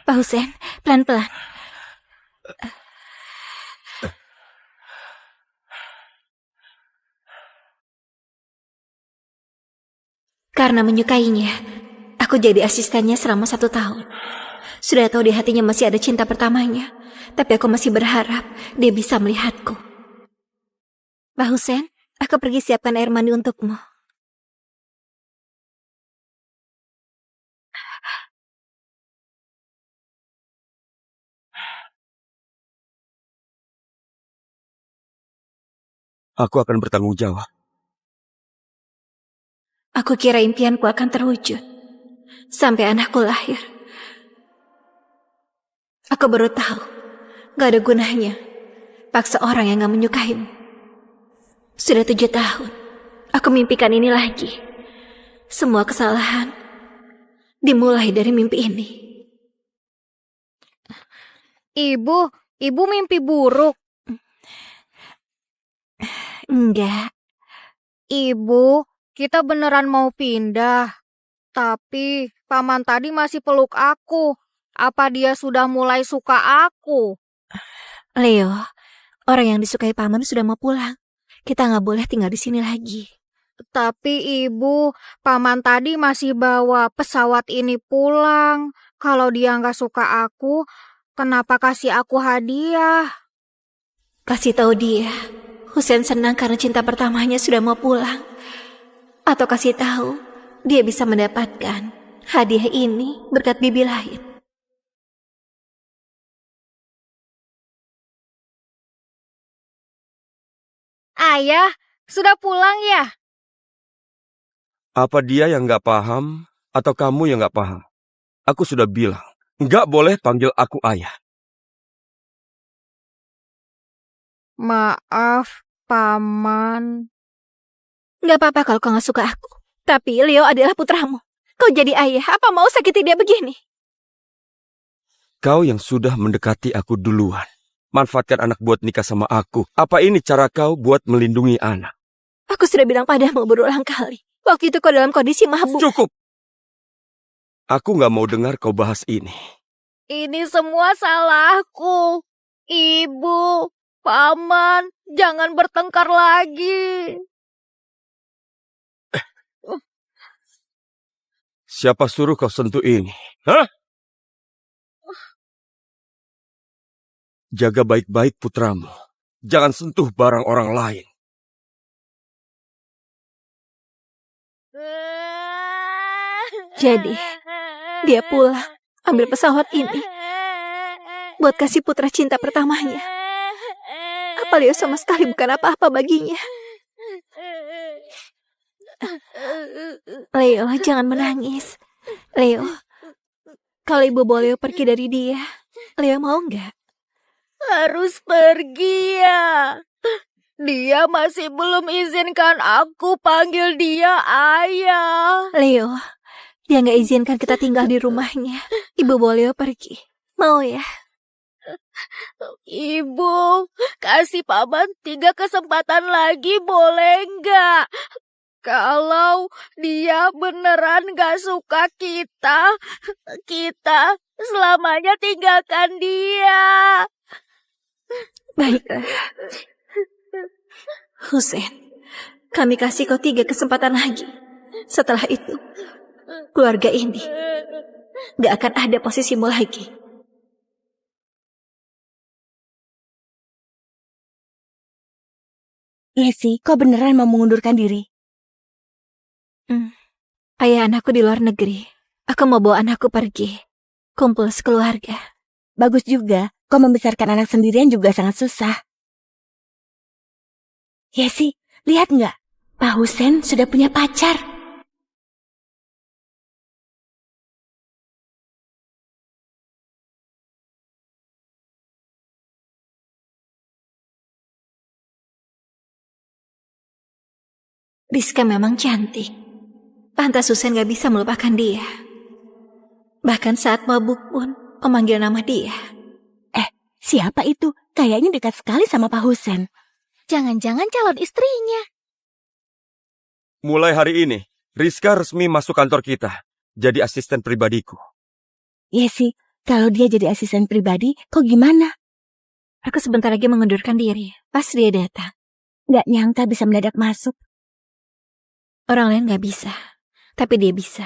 Pak Husein, pelan-pelan. Karena menyukainya, aku jadi asistennya selama 1 tahun. Sudah tahu di hatinya masih ada cinta pertamanya, tapi aku masih berharap dia bisa melihatku. Pak Husein, aku pergi siapkan air mandi untukmu. Aku akan bertanggung jawab. Aku kira impianku akan terwujud sampai anakku lahir. Aku baru tahu, gak ada gunanya paksa orang yang gak menyukaimu. Sudah 7 tahun, aku mimpikan ini lagi. Semua kesalahan dimulai dari mimpi ini. Ibu mimpi buruk. Enggak. Ibu, kita beneran mau pindah. Tapi paman tadi masih peluk aku. Apa dia sudah mulai suka aku? Leo, orang yang disukai paman sudah mau pulang. Kita gak boleh tinggal di sini lagi. Tapi ibu, paman tadi masih bawa pesawat ini pulang. Kalau dia gak suka aku, kenapa kasih aku hadiah? Kasih tahu dia, Husein senang karena cinta pertamanya sudah mau pulang. Atau kasih tahu, dia bisa mendapatkan hadiah ini berkat bibi lain. Ayah, sudah pulang ya? Apa dia yang gak paham atau kamu yang gak paham? Aku sudah bilang, gak boleh panggil aku ayah. Maaf, paman. Gak apa-apa kalau kau gak suka aku. Tapi Leo adalah putramu. Kau jadi ayah, apa mau sakiti dia begini? Kau yang sudah mendekati aku duluan. Manfaatkan anak buat nikah sama aku. Apa ini cara kau buat melindungi anak? Aku sudah bilang padamu berulang kali. Waktu itu kau dalam kondisi mabuk. Cukup! Aku gak mau dengar kau bahas ini. Ini semua salahku. Ibu, paman, jangan bertengkar lagi. Siapa suruh kau sentuh ini? Hah? Jaga baik-baik putramu. Jangan sentuh barang orang lain. Jadi, dia pulang, ambil pesawat ini buat kasih putra cinta pertamanya. Apa Leo sama sekali bukan apa-apa baginya. Leo, jangan menangis. Leo, kalau ibu bawa Leo pergi dari dia, Leo mau nggak? Harus pergi ya. Dia masih belum izinkan aku panggil dia ayah. Leo, dia nggak izinkan kita tinggal di rumahnya. Ibu bawa Leo pergi. Mau ya? Ibu, kasih paman 3 kesempatan lagi boleh nggak? Kalau dia beneran gak suka kita selamanya tinggalkan dia. Baiklah. Husein, kami kasih kau 3 kesempatan lagi. Setelah itu, keluarga ini gak akan ada posisimu lagi. Yesi, kau beneran mau mengundurkan diri? Ayah anakku di luar negeri. Aku mau bawa anakku pergi. Kumpul sekeluarga. Bagus juga, kau membesarkan anak sendirian juga sangat susah. Yesi, lihat nggak? Pak Husein sudah punya pacar. Rizka memang cantik. Pantas Husein gak bisa melupakan dia. Bahkan saat mabuk pun memanggil nama dia. Siapa itu? Kayaknya dekat sekali sama Pak Husein. Jangan-jangan calon istrinya. Mulai hari ini, Rizka resmi masuk kantor kita. Jadi asisten pribadiku. Yesi, Kalau dia jadi asisten pribadi, kau gimana? Aku sebentar lagi mengundurkan diri. Pas dia datang. Gak nyangka bisa mendadak masuk. Orang lain gak bisa. Tapi dia bisa.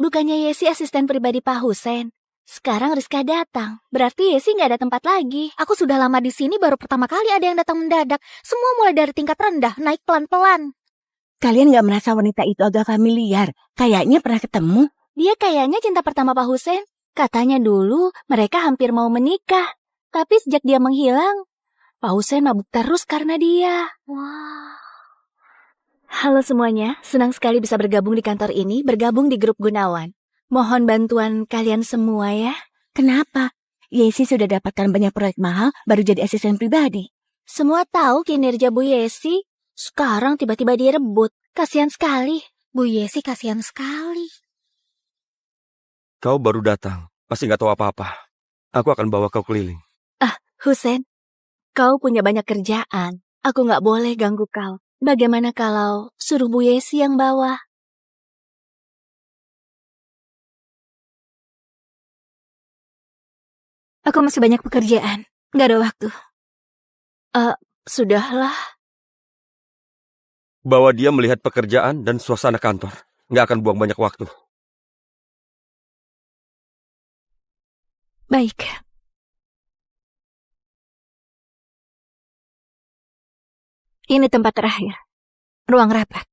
Bukannya Yesi asisten pribadi Pak Husen? Sekarang Rizka datang. Berarti Yesi gak ada tempat lagi. Aku sudah lama di sini, baru pertama kali ada yang datang mendadak. Semua mulai dari tingkat rendah, naik pelan-pelan. Kalian gak merasa wanita itu agak familiar? Kayaknya pernah ketemu. Dia kayaknya cinta pertama Pak Husen. Katanya dulu mereka hampir mau menikah. Tapi sejak dia menghilang, Pak Husen mabuk terus karena dia. Wah. Halo semuanya, senang sekali bisa bergabung di kantor ini, bergabung di grup Gunawan. Mohon bantuan kalian semua ya. Kenapa? Yesi sudah dapatkan banyak proyek mahal, baru jadi asisten pribadi. Semua tahu kinerja Bu Yesi. Sekarang tiba-tiba direbut. Kasihan sekali. Bu Yesi kasihan sekali. Kau baru datang, masih nggak tahu apa-apa. Aku akan bawa kau keliling. Husen, kau punya banyak kerjaan. Aku nggak boleh ganggu kau. Bagaimana kalau suruh Bu Yesi yang bawa? Aku masih banyak pekerjaan. Gak ada waktu. Sudahlah. Bawa dia melihat pekerjaan dan suasana kantor. Nggak akan buang banyak waktu. Baik. Ini tempat terakhir. Ruang rapat.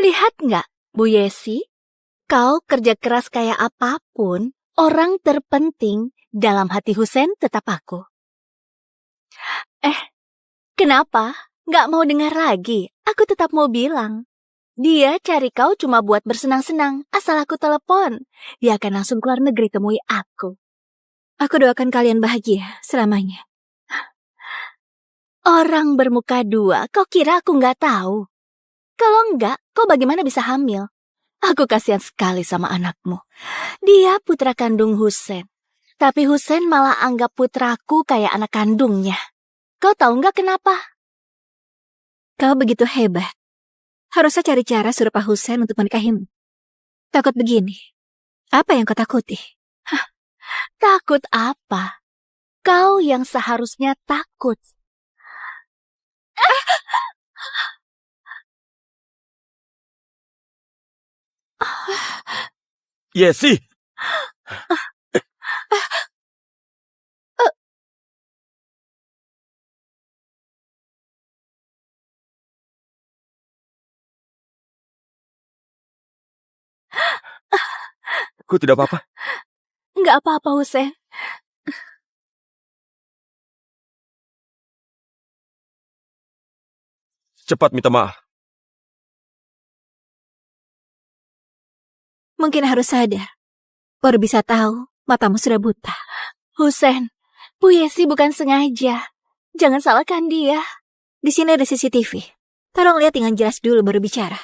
Lihat nggak, Bu Yesi? Kau kerja keras kayak apapun, orang terpenting dalam hati Husen tetap aku. Kenapa? Nggak mau dengar lagi? Aku tetap mau bilang. Dia cari kau cuma buat bersenang-senang, asal aku telepon. Dia akan langsung keluar negeri temui aku. Aku doakan kalian bahagia selamanya. Orang bermuka dua, kau kira aku nggak tahu? Kalau enggak, kau bagaimana bisa hamil? Aku kasihan sekali sama anakmu. Dia putra kandung Husen. Tapi Husen malah anggap putraku kayak anak kandungnya. Kau tahu nggak kenapa? Kau begitu hebat. Harusnya cari cara suruh Pak Husen untuk menikahimu. Takut begini. Apa yang kau takuti? Takut apa? Kau yang seharusnya takut. Yesi! Ku tidak apa-apa. Nggak apa-apa, Husen. Cepat minta maaf. Mungkin harus sadar. Baru bisa tahu matamu sudah buta. Husen, Bu Yesi bukan sengaja. Jangan salahkan dia. Di sini ada CCTV. Tolong lihat dengan jelas dulu baru bicara.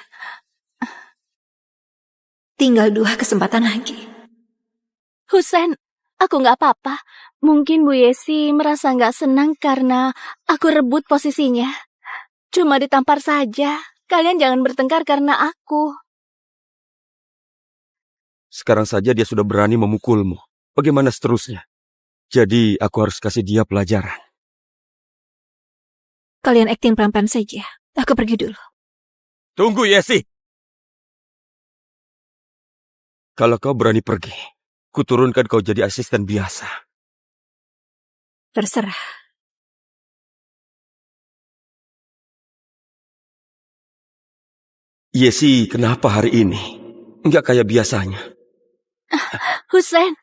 Tinggal 2 kesempatan lagi. Husen, aku nggak apa-apa. Mungkin Bu Yesi merasa nggak senang karena aku rebut posisinya. Cuma ditampar saja. Kalian jangan bertengkar karena aku. Sekarang saja dia sudah berani memukulmu. Bagaimana seterusnya? Jadi aku harus kasih dia pelajaran. Kalian akting pelan-pelan saja. Aku pergi dulu. Tunggu, Yesi! Kalau kau berani pergi, kuturunkan kau jadi asisten biasa. Terserah. Yesi, kenapa hari ini? Enggak kayak biasanya. Husen,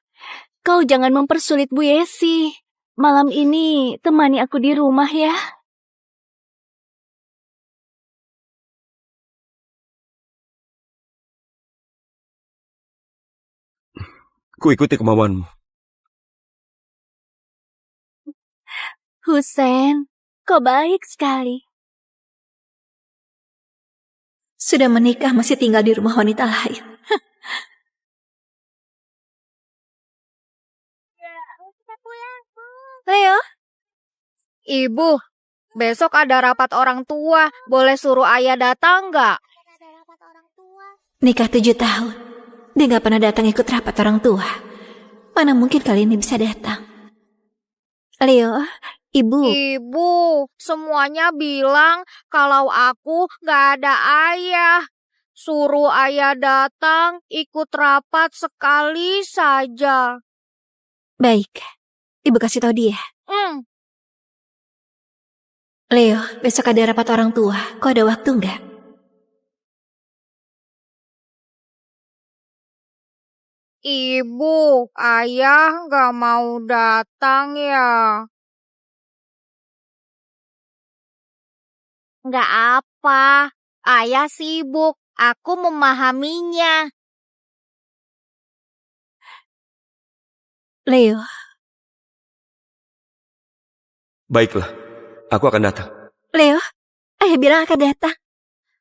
kau jangan mempersulit Bu Yesi. Malam ini temani aku di rumah ya. Ku ikuti kemauanmu. Husen, kau baik sekali. Sudah menikah masih tinggal di rumah wanita lain. Leo? Ibu, besok ada rapat orang tua. Boleh suruh ayah datang nggak? Nikah 7 tahun. Dia gak pernah datang ikut rapat orang tua. Mana mungkin kali ini bisa datang? Leo, Ibu. Ibu, semuanya bilang kalau aku gak ada ayah. Suruh ayah datang ikut rapat sekali saja. Baik, Ibu kasih tahu dia. Leo, besok ada rapat orang tua. Kau ada waktu nggak? Ibu, ayah gak mau datang ya. Gak apa, ayah sibuk. Aku memahaminya. Leo, Baiklah, aku akan datang. Leo, ayah bilang akan datang.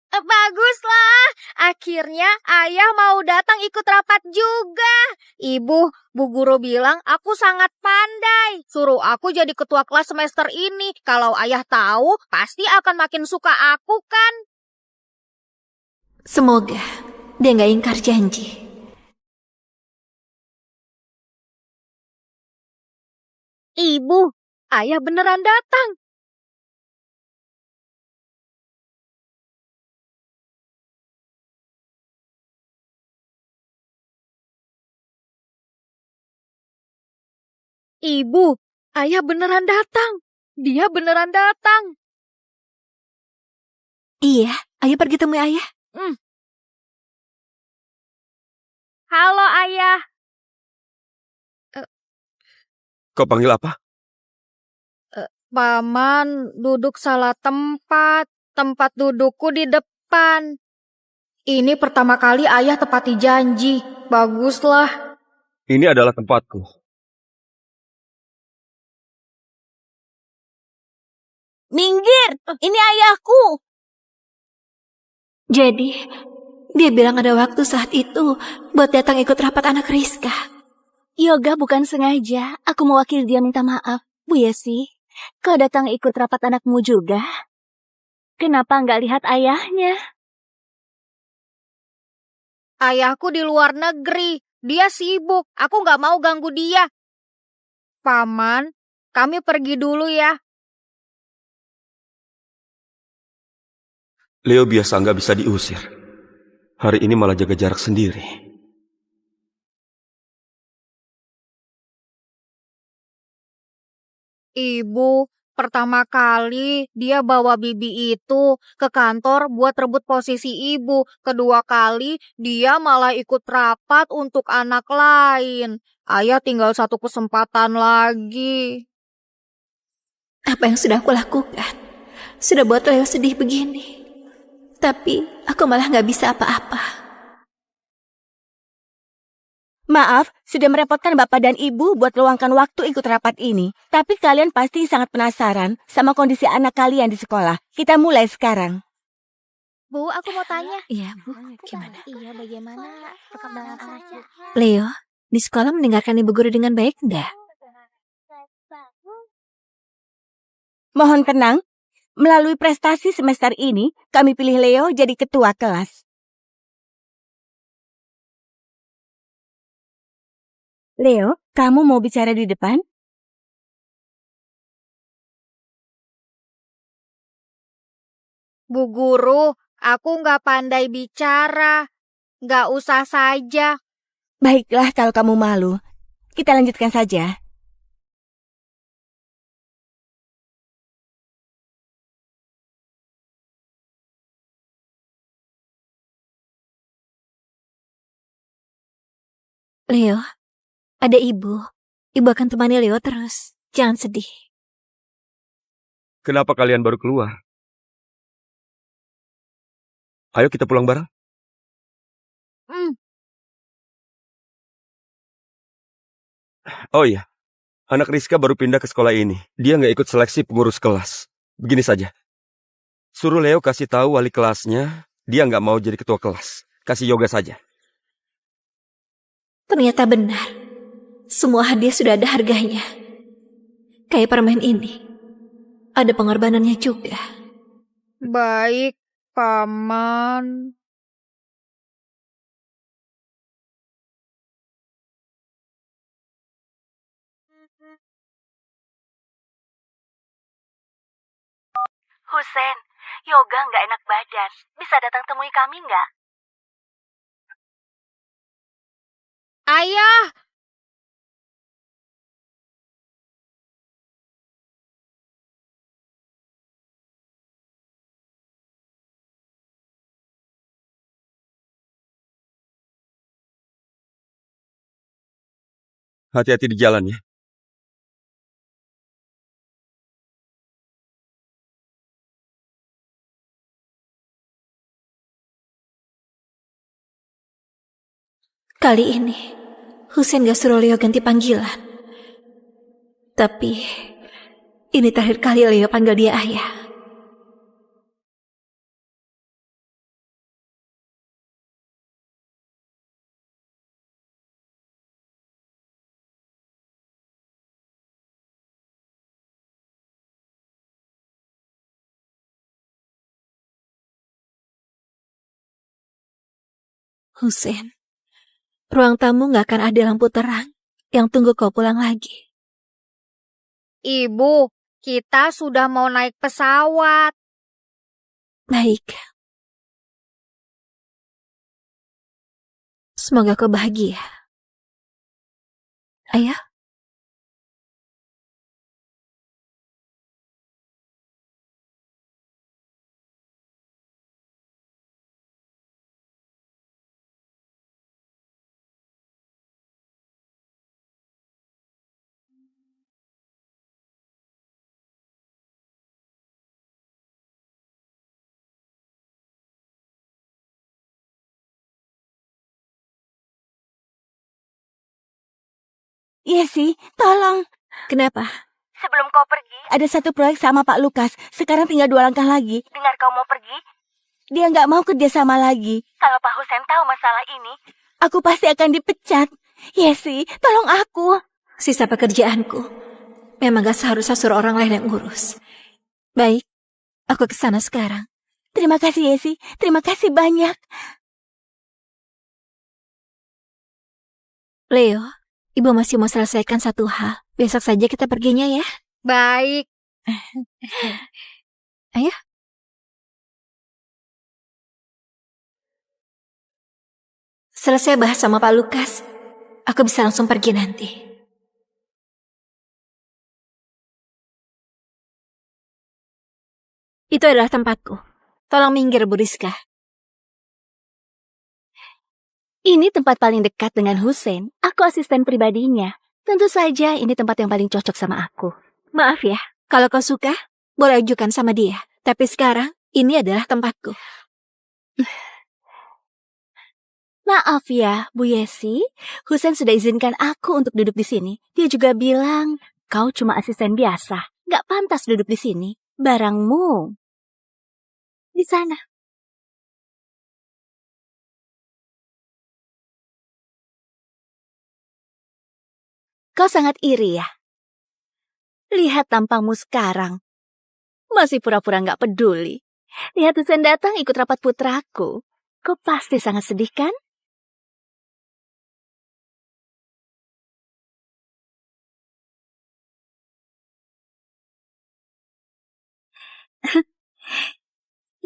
Baguslah, akhirnya ayah mau datang ikut rapat juga. Ibu, Bu Guru bilang aku sangat pandai. Suruh aku jadi ketua kelas semester ini. Kalau ayah tahu, pasti akan makin suka aku kan? Semoga dia nggak ingkar janji. Ibu, ayah beneran datang. Ibu, ayah beneran datang. Dia beneran datang. Iya, ayo pergi temui ayah. Halo ayah. Kau panggil apa? Paman duduk salah tempat. Tempat dudukku di depan. Ini pertama kali ayah tepati janji. Baguslah. Ini adalah tempatku. Minggir, ini ayahku. Jadi, dia bilang ada waktu saat itu buat datang ikut rapat anak Rizka. Yoga bukan sengaja. Aku mewakili dia minta maaf. Bu Yesi, kau datang ikut rapat anakmu juga? Kenapa nggak lihat ayahnya? Ayahku di luar negeri. Dia sibuk. Aku nggak mau ganggu dia. Paman, kami pergi dulu ya. Leo biasa nggak bisa diusir. Hari ini malah jaga jarak sendiri. Ibu, pertama kali dia bawa Bibi itu ke kantor buat rebut posisi ibu. Kedua kali dia malah ikut rapat untuk anak lain. Ayah tinggal satu kesempatan lagi. Apa yang sudah aku lakukan? Sudah buat Leo sedih begini. Tapi aku malah nggak bisa apa-apa. Maaf, sudah merepotkan Bapak dan Ibu buat luangkan waktu ikut rapat ini. Tapi kalian pasti sangat penasaran sama kondisi anak kalian di sekolah. Kita mulai sekarang. Bu, aku mau tanya. Iya, Bu. Gimana? Iya, bagaimana perkembangan anaknya? Leo, di sekolah mendengarkan ibu guru dengan baik nggak? Mohon tenang, melalui prestasi semester ini, kami pilih Leo jadi ketua kelas. Leo, kamu mau bicara di depan? Bu Guru, aku nggak pandai bicara. Nggak usah saja. Baiklah kalau kamu malu. Kita lanjutkan saja. Leo, ada ibu. Ibu akan temani Leo terus. Jangan sedih. Kenapa kalian baru keluar? Ayo kita pulang bareng. Oh iya, anak Rizka baru pindah ke sekolah ini. Dia nggak ikut seleksi pengurus kelas. Begini saja. Suruh Leo kasih tahu wali kelasnya, dia nggak mau jadi ketua kelas. Kasih Yoga saja. Ternyata benar. Semua hadiah sudah ada harganya. Kayak permen ini. Ada pengorbanannya juga. Baik, Paman. Husen, Yoga nggak enak badan. Bisa datang temui kami nggak? Ayah, Hati-hati di jalan ya. Kali ini, Husen gak suruh Leo ganti panggilan. Tapi, ini terakhir kali Leo panggil dia ayah. Husen, ruang tamu gak akan ada lampu terang yang tunggu kau pulang lagi. Ibu, kita sudah mau naik pesawat. Baik. Semoga kau bahagia. Ayah? Yesi, tolong. Kenapa? Sebelum kau pergi, ada satu proyek sama Pak Lukas. Sekarang tinggal 2 langkah lagi. Dengar kau mau pergi? Dia nggak mau kerja sama lagi. Kalau Pak Husen tahu masalah ini, aku pasti akan dipecat. Yesi, tolong aku. Sisa pekerjaanku. Memang gak seharusnya suruh orang lain yang ngurus. Baik, aku ke sana sekarang. Terima kasih, Yesi. Terima kasih banyak. Leo, ibu masih mau selesaikan satu hal. Besok saja kita perginya ya. Baik. Ayo. Selesai bahas sama Pak Lukas, aku bisa langsung pergi nanti. Itu adalah tempatku. Tolong minggir, Bu Rizka. Ini tempat paling dekat dengan Husen. Aku asisten pribadinya. Tentu saja ini tempat yang paling cocok sama aku. Maaf ya, kalau kau suka, boleh ajukan sama dia. Tapi sekarang, ini adalah tempatku. Maaf ya, Bu Yesi. Husen sudah izinkan aku untuk duduk di sini. Dia juga bilang, kau cuma asisten biasa. Gak pantas duduk di sini. Barangmu di sana. Kau sangat iri ya? Lihat tampangmu sekarang. Masih pura-pura gak peduli. Lihat Husen datang ikut rapat putraku. Kau pasti sangat sedih kan?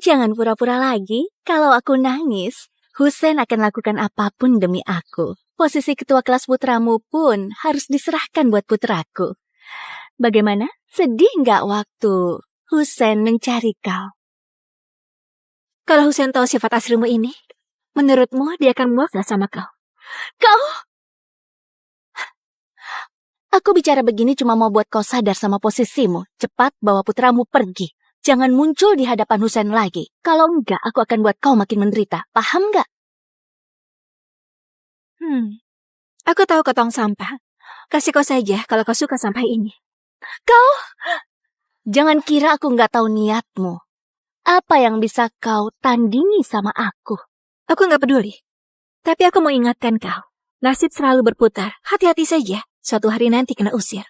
Jangan pura-pura lagi. Kalau aku nangis, Husen akan lakukan apapun demi aku. Posisi ketua kelas putramu pun harus diserahkan buat putraku. Bagaimana? Sedih nggak waktu Husen mencari kau? Kalau Husen tahu sifat aslimu ini, menurutmu dia akan muak gak sama kau? Kau? Aku bicara begini cuma mau buat kau sadar sama posisimu. Cepat bawa putramu pergi. Jangan muncul di hadapan Husen lagi. Kalau enggak, aku akan buat kau makin menderita. Paham nggak? Aku tahu kau tong sampah. Kasih kau saja kalau kau suka sampah ini. Kau? Jangan kira aku nggak tahu niatmu. Apa yang bisa kau tandingi sama aku? Aku nggak peduli. Tapi aku mau ingatkan kau. Nasib selalu berputar. Hati-hati saja. Suatu hari nanti kena usir.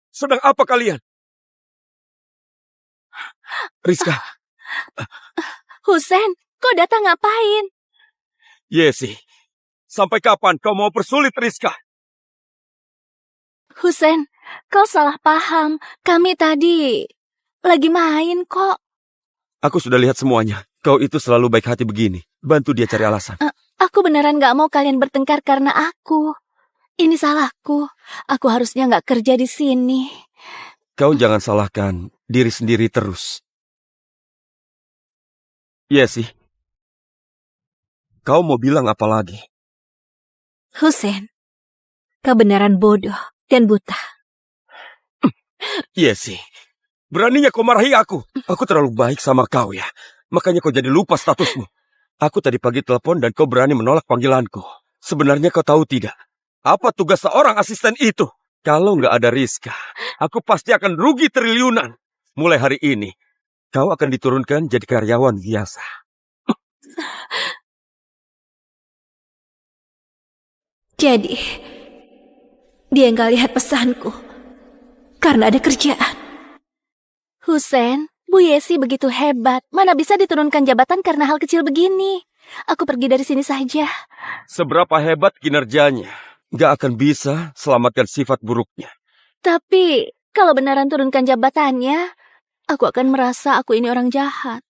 Sedang apa kalian? Rizka. Husen, Kau datang ngapain? Yesi, sampai kapan kau mau persulit Rizka? Husen, kau salah paham. Kami tadi lagi main kok. Aku sudah lihat semuanya. Kau itu selalu baik hati begini. Bantu dia cari alasan. Aku beneran gak mau kalian bertengkar karena aku. Ini salahku. Aku harusnya gak kerja di sini. Kau jangan salahkan diri sendiri terus. Yesi, kau mau bilang apa lagi? Husen, kau beneran bodoh dan buta. Yesi, beraninya kau marahi aku. Aku terlalu baik sama kau ya. Makanya kau jadi lupa statusmu. Aku tadi pagi telepon dan kau berani menolak panggilanku. Sebenarnya kau tahu tidak? Apa tugas seorang asisten itu? Kalau nggak ada Rizka, aku pasti akan rugi triliunan. Mulai hari ini, kau akan diturunkan jadi karyawan biasa. Jadi, dia nggak lihat pesanku karena ada kerjaan. Husen, Bu Yesi begitu hebat. Mana bisa diturunkan jabatan karena hal kecil begini. Aku pergi dari sini saja. Seberapa hebat kinerjanya, nggak akan bisa selamatkan sifat buruknya. Tapi, kalau beneran turunkan jabatannya, aku akan merasa aku ini orang jahat.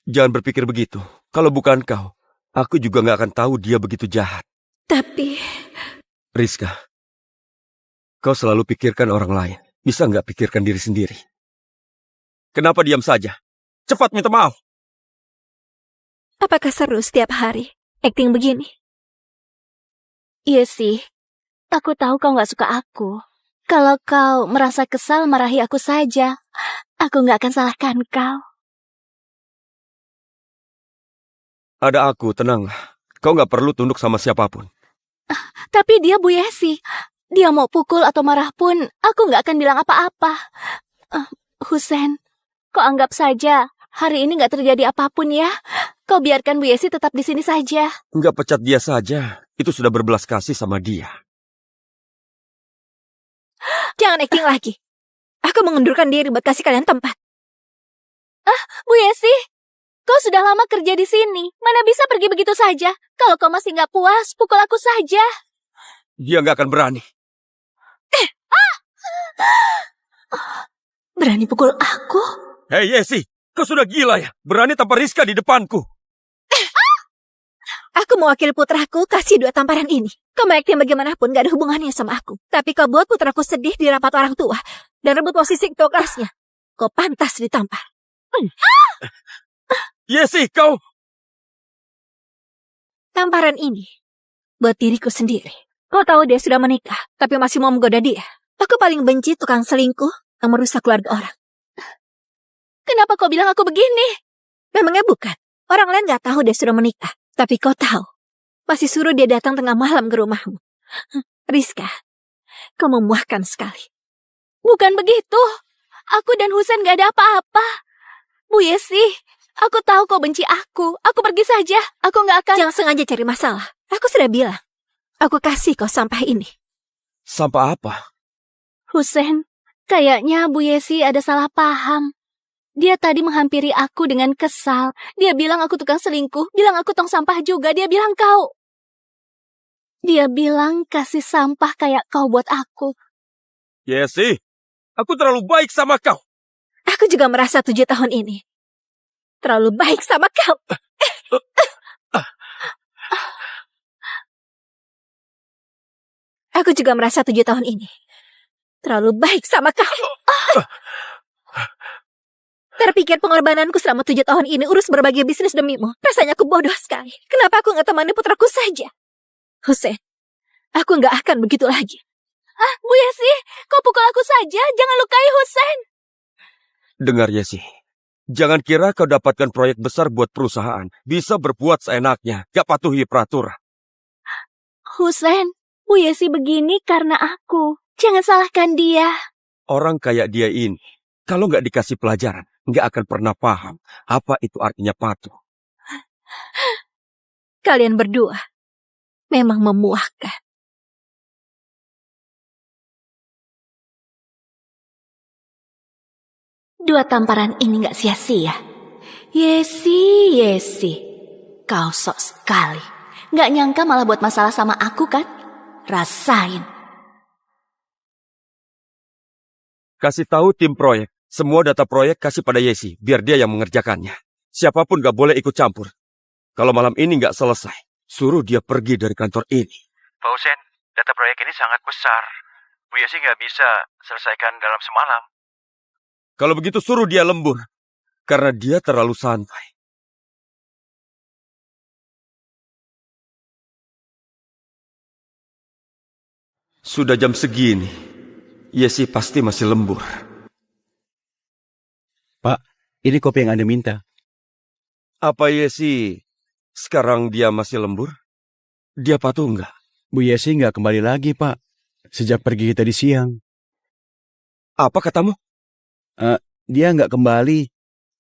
Jangan berpikir begitu. Kalau bukan kau, aku juga nggak akan tahu dia begitu jahat. Tapi, Rizka, kau selalu pikirkan orang lain. Bisa nggak pikirkan diri sendiri? Kenapa diam saja? Cepat minta maaf. apakah seru setiap hari acting begini? Iya sih, aku tahu kau gak suka aku. Kalau kau merasa kesal, marahi aku saja. Aku gak akan salahkan kau. Ada aku, tenanglah. Kau nggak perlu tunduk sama siapapun. Tapi dia Bu Yesi. Dia mau pukul atau marah pun, aku gak akan bilang apa-apa. Husen, kau anggap saja hari ini gak terjadi apapun ya. Kau biarkan Bu Yesi tetap di sini saja. Nggak pecat dia saja. Itu sudah berbelas kasih sama dia. Jangan acting lagi. Aku mengundurkan diri buat kasih kalian tempat. Bu Yesi, kau sudah lama kerja di sini. Mana bisa pergi begitu saja? Kalau kau masih gak puas, pukul aku saja. Dia nggak akan berani. Berani pukul aku? Hei Yesi, kau sudah gila ya? Berani tampar Rizka di depanku. Aku mewakili putraku kasih 2 tamparan ini. Kau mau acting bagaimanapun gak ada hubungannya sama aku. Tapi kau buat putraku sedih di rapat orang tua dan rebut posisi ketua kelasnya. Kau pantas ditampar. Yesi, kau... Tamparan ini buat diriku sendiri. Kau tahu dia sudah menikah, tapi masih mau menggoda dia. Aku paling benci tukang selingkuh yang merusak keluarga orang. Kenapa kau bilang aku begini? Memangnya bukan? Orang lain gak tahu dia sudah menikah. Tapi kau tahu. Masih suruh dia datang tengah malam ke rumahmu. Rizka, kau memuahkan sekali. Bukan begitu. Aku dan Husen gak ada apa-apa. Bu Yesi, aku tahu kau benci aku. Aku pergi saja. Aku gak akan... Jangan sengaja cari masalah. Aku sudah bilang. Aku kasih kau sampah ini. Sampah apa? Husen, kayaknya Bu Yesi ada salah paham. Dia tadi menghampiri aku dengan kesal. Dia bilang aku tukang selingkuh. Bilang aku tong sampah juga. Dia bilang kau. Dia bilang kasih sampah kayak kau buat aku. Yesi, aku terlalu baik sama kau. Aku juga merasa 7 tahun ini terlalu baik sama kau. Aku juga merasa 7 tahun ini terlalu baik sama kau. Terpikir pengorbananku selama 7 tahun ini urus berbagai bisnis demimu. Rasanya aku bodoh sekali. Kenapa aku gak temani putraku saja? Husen, aku gak akan begitu lagi. Bu Yesi, kau pukul aku saja. Jangan lukai Husen. Dengar Yesi, jangan kira kau dapatkan proyek besar buat perusahaan. Bisa berbuat seenaknya, gak patuhi peraturan. Husen, Bu Yesi begini karena aku. Jangan salahkan dia. Orang kayak dia ini, kalau nggak dikasih pelajaran, nggak akan pernah paham apa itu artinya patuh. Kalian berdua memang memuahkan. Dua tamparan ini gak sia-sia. Yesi, kau sok sekali. Nggak nyangka malah buat masalah sama aku kan? Rasain. Kasih tahu tim proyek. Semua data proyek kasih pada Yesi, biar dia yang mengerjakannya. Siapapun gak boleh ikut campur. Kalau malam ini gak selesai, suruh dia pergi dari kantor ini. Pak Husen, data proyek ini sangat besar. Bu Yesi nggak bisa selesaikan dalam semalam. Kalau begitu suruh dia lembur, karena dia terlalu santai. Sudah jam segini, Yesi pasti masih lembur. Pak, ini kopi yang Anda minta. Apa Yesi sekarang dia masih lembur? Dia patuh nggak? Bu Yesi nggak kembali lagi, Pak. Sejak pergi tadi siang. Apa katamu? Dia nggak kembali.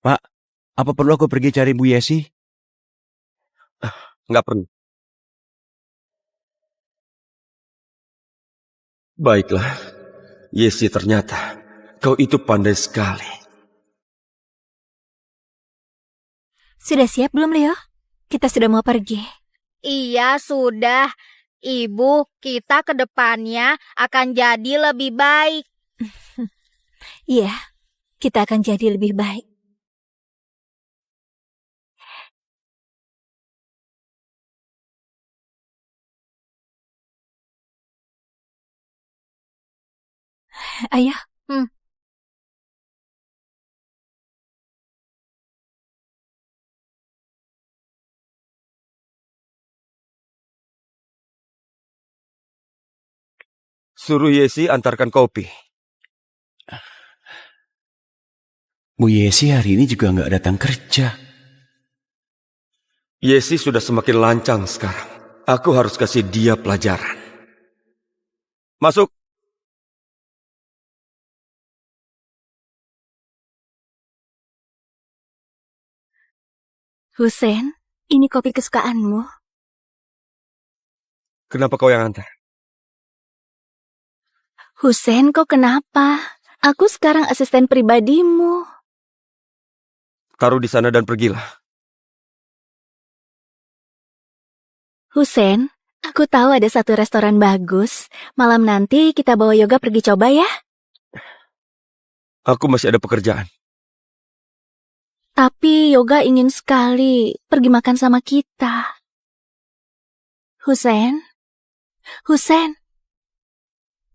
Pak, apa perlu aku pergi cari Bu Yesi? Nggak perlu. Baiklah, Yesi ternyata kau itu pandai sekali. Sudah siap belum, Leo? Kita sudah mau pergi. Iya, sudah. Ibu, kita ke depannya akan jadi lebih baik. Iya, kita akan jadi lebih baik. Ayah. Suruh Yesi antarkan kopi. Bu Yesi hari ini juga nggak datang kerja. Yesi sudah semakin lancang sekarang. Aku harus kasih dia pelajaran. Masuk. Husen, ini kopi kesukaanmu. Kenapa kau yang antar? Husen, kok kenapa? Aku sekarang asisten pribadimu. Taruh di sana dan pergilah. Husen, aku tahu ada satu restoran bagus. Malam nanti kita bawa Yoga pergi coba ya. Aku masih ada pekerjaan. Tapi Yoga ingin sekali pergi makan sama kita. Husen,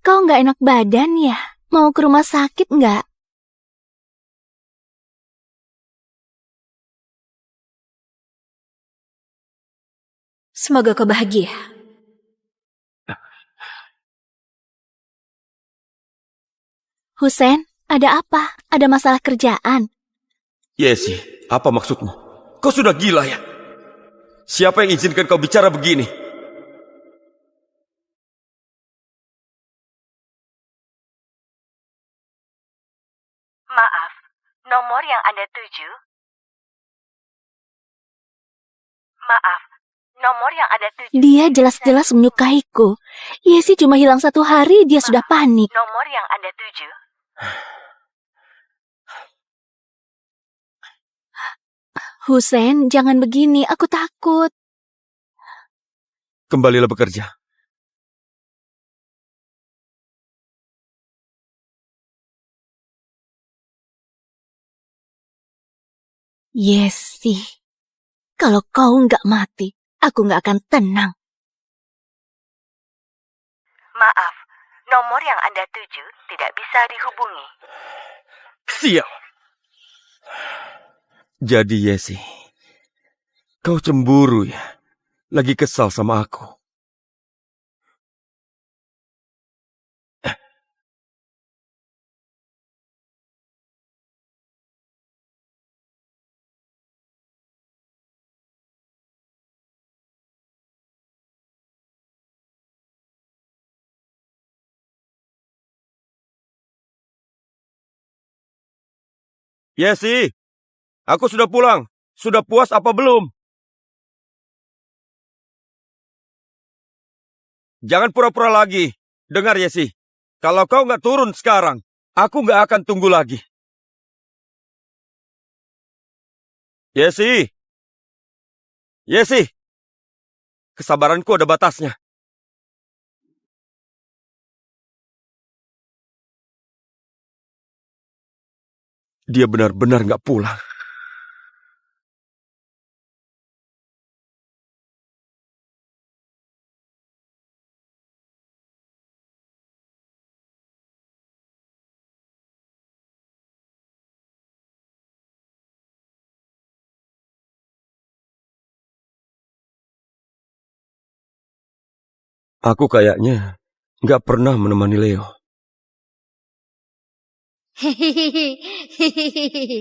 kau nggak enak badan ya? Mau ke rumah sakit nggak? Semoga kau bahagia. Husen, ada apa? Ada masalah kerjaan? Yesi, apa maksudmu? Kau sudah gila ya? Siapa yang izinkan kau bicara begini? Maaf, nomor yang Anda tuju. Maaf, nomor yang Anda tuju. Dia jelas-jelas menyukaiku. Yesi cuma hilang 1 hari, dia sudah panik. Nomor yang Anda tuju. Husen, jangan begini, aku takut. Kembalilah bekerja. Yesi, kalau kau nggak mati, aku nggak akan tenang. Maaf, nomor yang Anda tuju tidak bisa dihubungi. Sial. Jadi Yesi, kau cemburu ya? Lagi kesal sama aku. Yesi, aku sudah pulang. Sudah puas apa belum? Jangan pura-pura lagi. Dengar Yesi, kalau kau nggak turun sekarang, aku nggak akan tunggu lagi. Yesi! Yesi! Kesabaranku ada batasnya. Dia benar-benar nggak pulang. Aku kayaknya nggak pernah menemani Leo. Hehehe.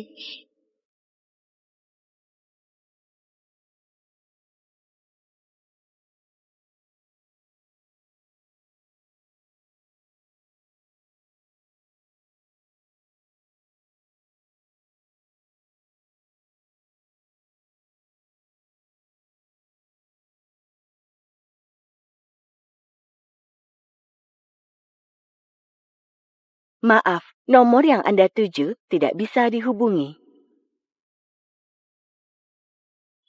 Maaf, nomor yang Anda tuju tidak bisa dihubungi.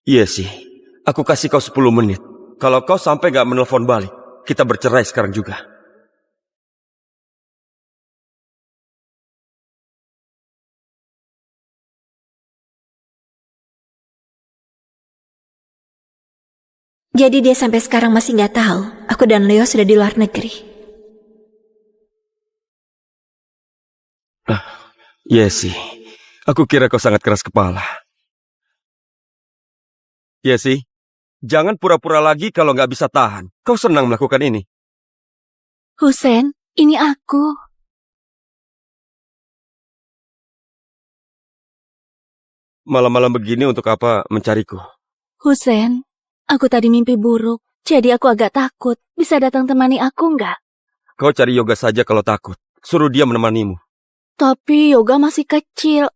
Iya sih, aku kasih kau 10 menit. Kalau kau sampai nggak menelpon balik, kita bercerai sekarang juga. Jadi dia sampai sekarang masih nggak tahu aku dan Leo sudah di luar negeri. Iya sih, aku kira kau sangat keras kepala. Iya sih, jangan pura-pura lagi kalau nggak bisa tahan. Kau senang melakukan ini. Husein, ini aku. Malam-malam begini untuk apa mencariku? Husein, aku tadi mimpi buruk. Jadi aku agak takut. Bisa datang temani aku nggak? Kau cari Yoga saja kalau takut. Suruh dia menemanimu. Tapi Yoga masih kecil.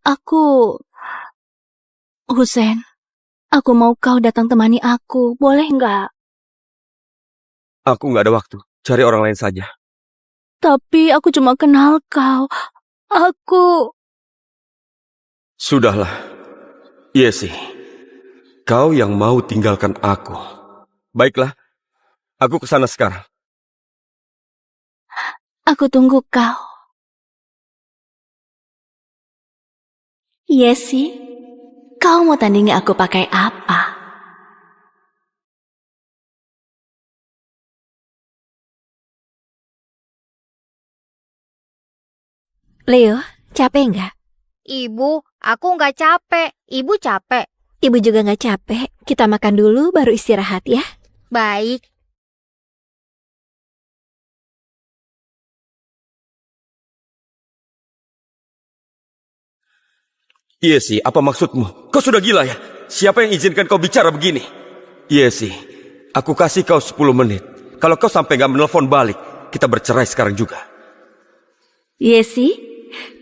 Husein, aku mau kau datang temani aku. Boleh nggak? Aku nggak ada waktu. Cari orang lain saja. Tapi aku cuma kenal kau. Sudahlah. Iya sih. Kau yang mau tinggalkan aku. Baiklah. Aku ke sana sekarang. Aku tunggu kau. Yesi, kau mau tandingi aku pakai apa? Leo, capek nggak? Ibu, aku nggak capek. Ibu capek. Ibu juga nggak capek. Kita makan dulu baru istirahat ya. Baik. Iya sih, apa maksudmu? Kau sudah gila ya? Siapa yang izinkan kau bicara begini? Iya sih, aku kasih kau 10 menit. Kalau kau sampai gak menelpon balik, kita bercerai sekarang juga. Yesi,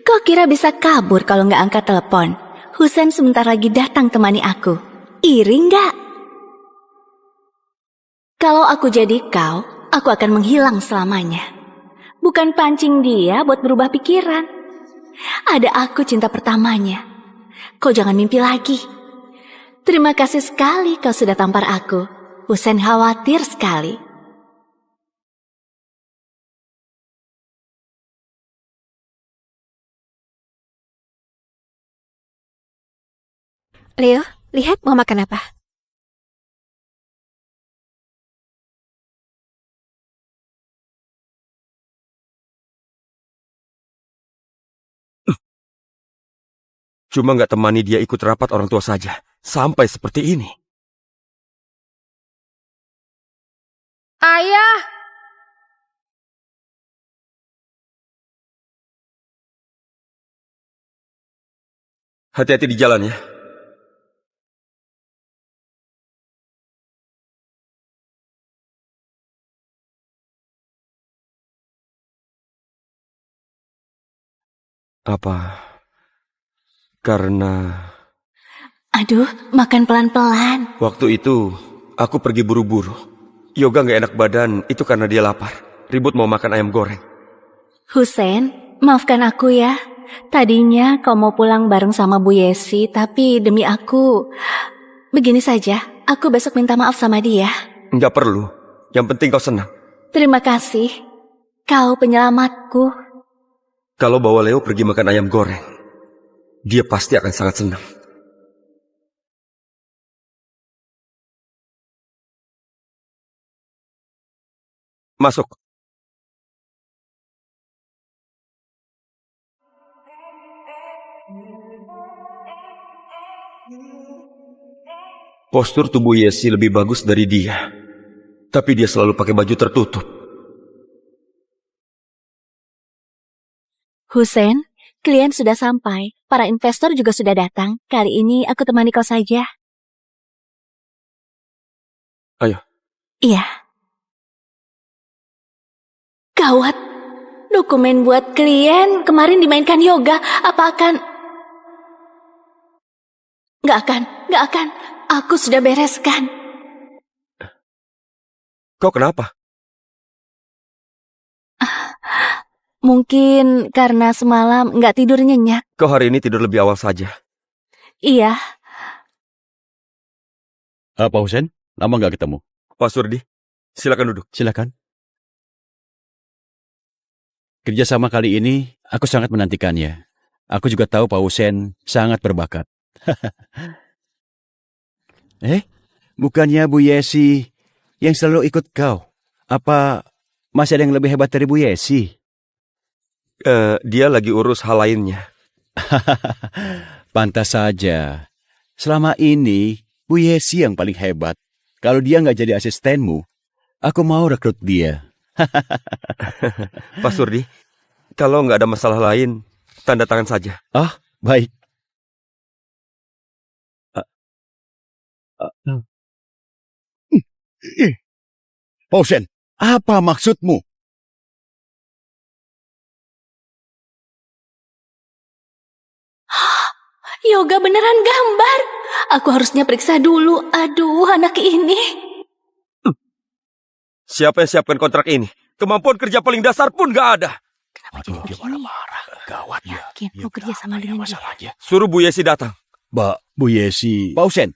kau kira bisa kabur kalau nggak angkat telepon? Husein sebentar lagi datang temani aku. Iri nggak? Kalau aku jadi kau, aku akan menghilang selamanya. Bukan pancing dia buat berubah pikiran. Ada aku cinta pertamanya. Kau jangan mimpi lagi. Terima kasih sekali kau sudah tampar aku. Husein khawatir sekali. Leo, lihat mau makan apa? Cuma gak temani dia ikut rapat orang tua saja. Sampai seperti ini. Ayah! Hati-hati di jalan ya. Apa? Karena Aduh, makan pelan-pelan. waktu itu aku pergi buru-buru. Yoga gak enak badan, itu karena dia lapar. Ribut mau makan ayam goreng. Husein, maafkan aku ya. Tadinya kau mau pulang bareng sama Bu Yesi, tapi demi aku, begini saja, aku besok minta maaf sama dia. Nggak perlu. Yang penting kau senang. Terima kasih, kau penyelamatku. Kalau bawa Leo pergi makan ayam goreng, dia pasti akan sangat senang. Masuk. Postur tubuh Yesi lebih bagus dari dia. Tapi dia selalu pakai baju tertutup. Hussein, klien sudah sampai. Para investor juga sudah datang. Kali ini aku temani kau saja. Ayo. Iya. Gawat. Dokumen buat klien kemarin dimainkan Yoga. Apa akan... Nggak akan. Aku sudah bereskan. Kau kenapa? Mungkin karena semalam nggak tidur nyenyak. Kau hari ini tidur lebih awal saja. Iya. Pak Hussein, lama nggak ketemu. Pak Surdi, silakan duduk. Silakan. Kerjasama kali ini aku sangat menantikannya. Aku juga tahu Pak Hussein sangat berbakat. Bukannya Bu Yesi yang selalu ikut kau? Apa masih ada yang lebih hebat dari Bu Yesi? Dia lagi urus hal lainnya. Pantas saja. Selama ini Bu Yesi yang paling hebat. Kalau dia nggak jadi asistenmu, aku mau rekrut dia. Pak Surdi, kalau nggak ada masalah lain, tanda tangan saja. Ah, baik. Pak Hussein, apa maksudmu? Yoga beneran gambar. Aku harusnya periksa dulu. Aduh, anak ini. Siapa yang siapkan kontrak ini? Kemampuan kerja paling dasar pun nggak ada. Kenapa jadi begini? Gawat ya. Yakin mau kerja sama dengan dia. Suruh Bu Yesi datang. Bu Yesi. Pak Hussein,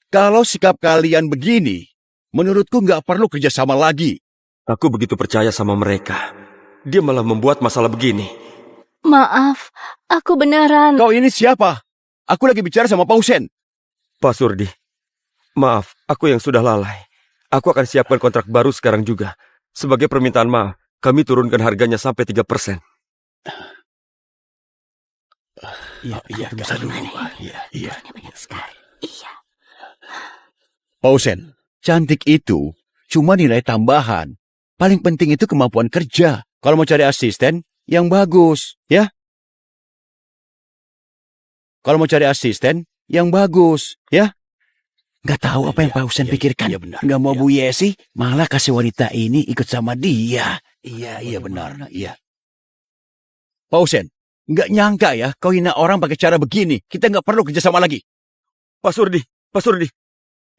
kalau sikap kalian begini, menurutku nggak perlu kerjasama lagi. Aku begitu percaya sama mereka. Dia malah membuat masalah begini. Maaf, aku beneran. Kau ini siapa? Aku lagi bicara sama Pak Hussein. Pak Surdi, maaf, aku yang sudah lalai. Aku akan siapkan kontrak baru sekarang juga. Sebagai permintaan maaf, kami turunkan harganya sampai 3%. Iya, bisa dulu. Iya. Banyak sekali. Iya. Pak Hussein, cantik itu cuma nilai tambahan. Paling penting itu kemampuan kerja. Kalau mau cari asisten, yang bagus, ya. Kalau mau cari asisten, yang bagus, ya. Nggak tahu apa yang Pak Hussein pikirkan. Iya, benar. Nggak mau Bu Yesi, malah kasih wanita ini ikut sama dia. Iya, benar. Iya. Pak Hussein, nggak nyangka ya kau hina orang pakai cara begini. Kita nggak perlu kerjasama lagi. Pak Surdi,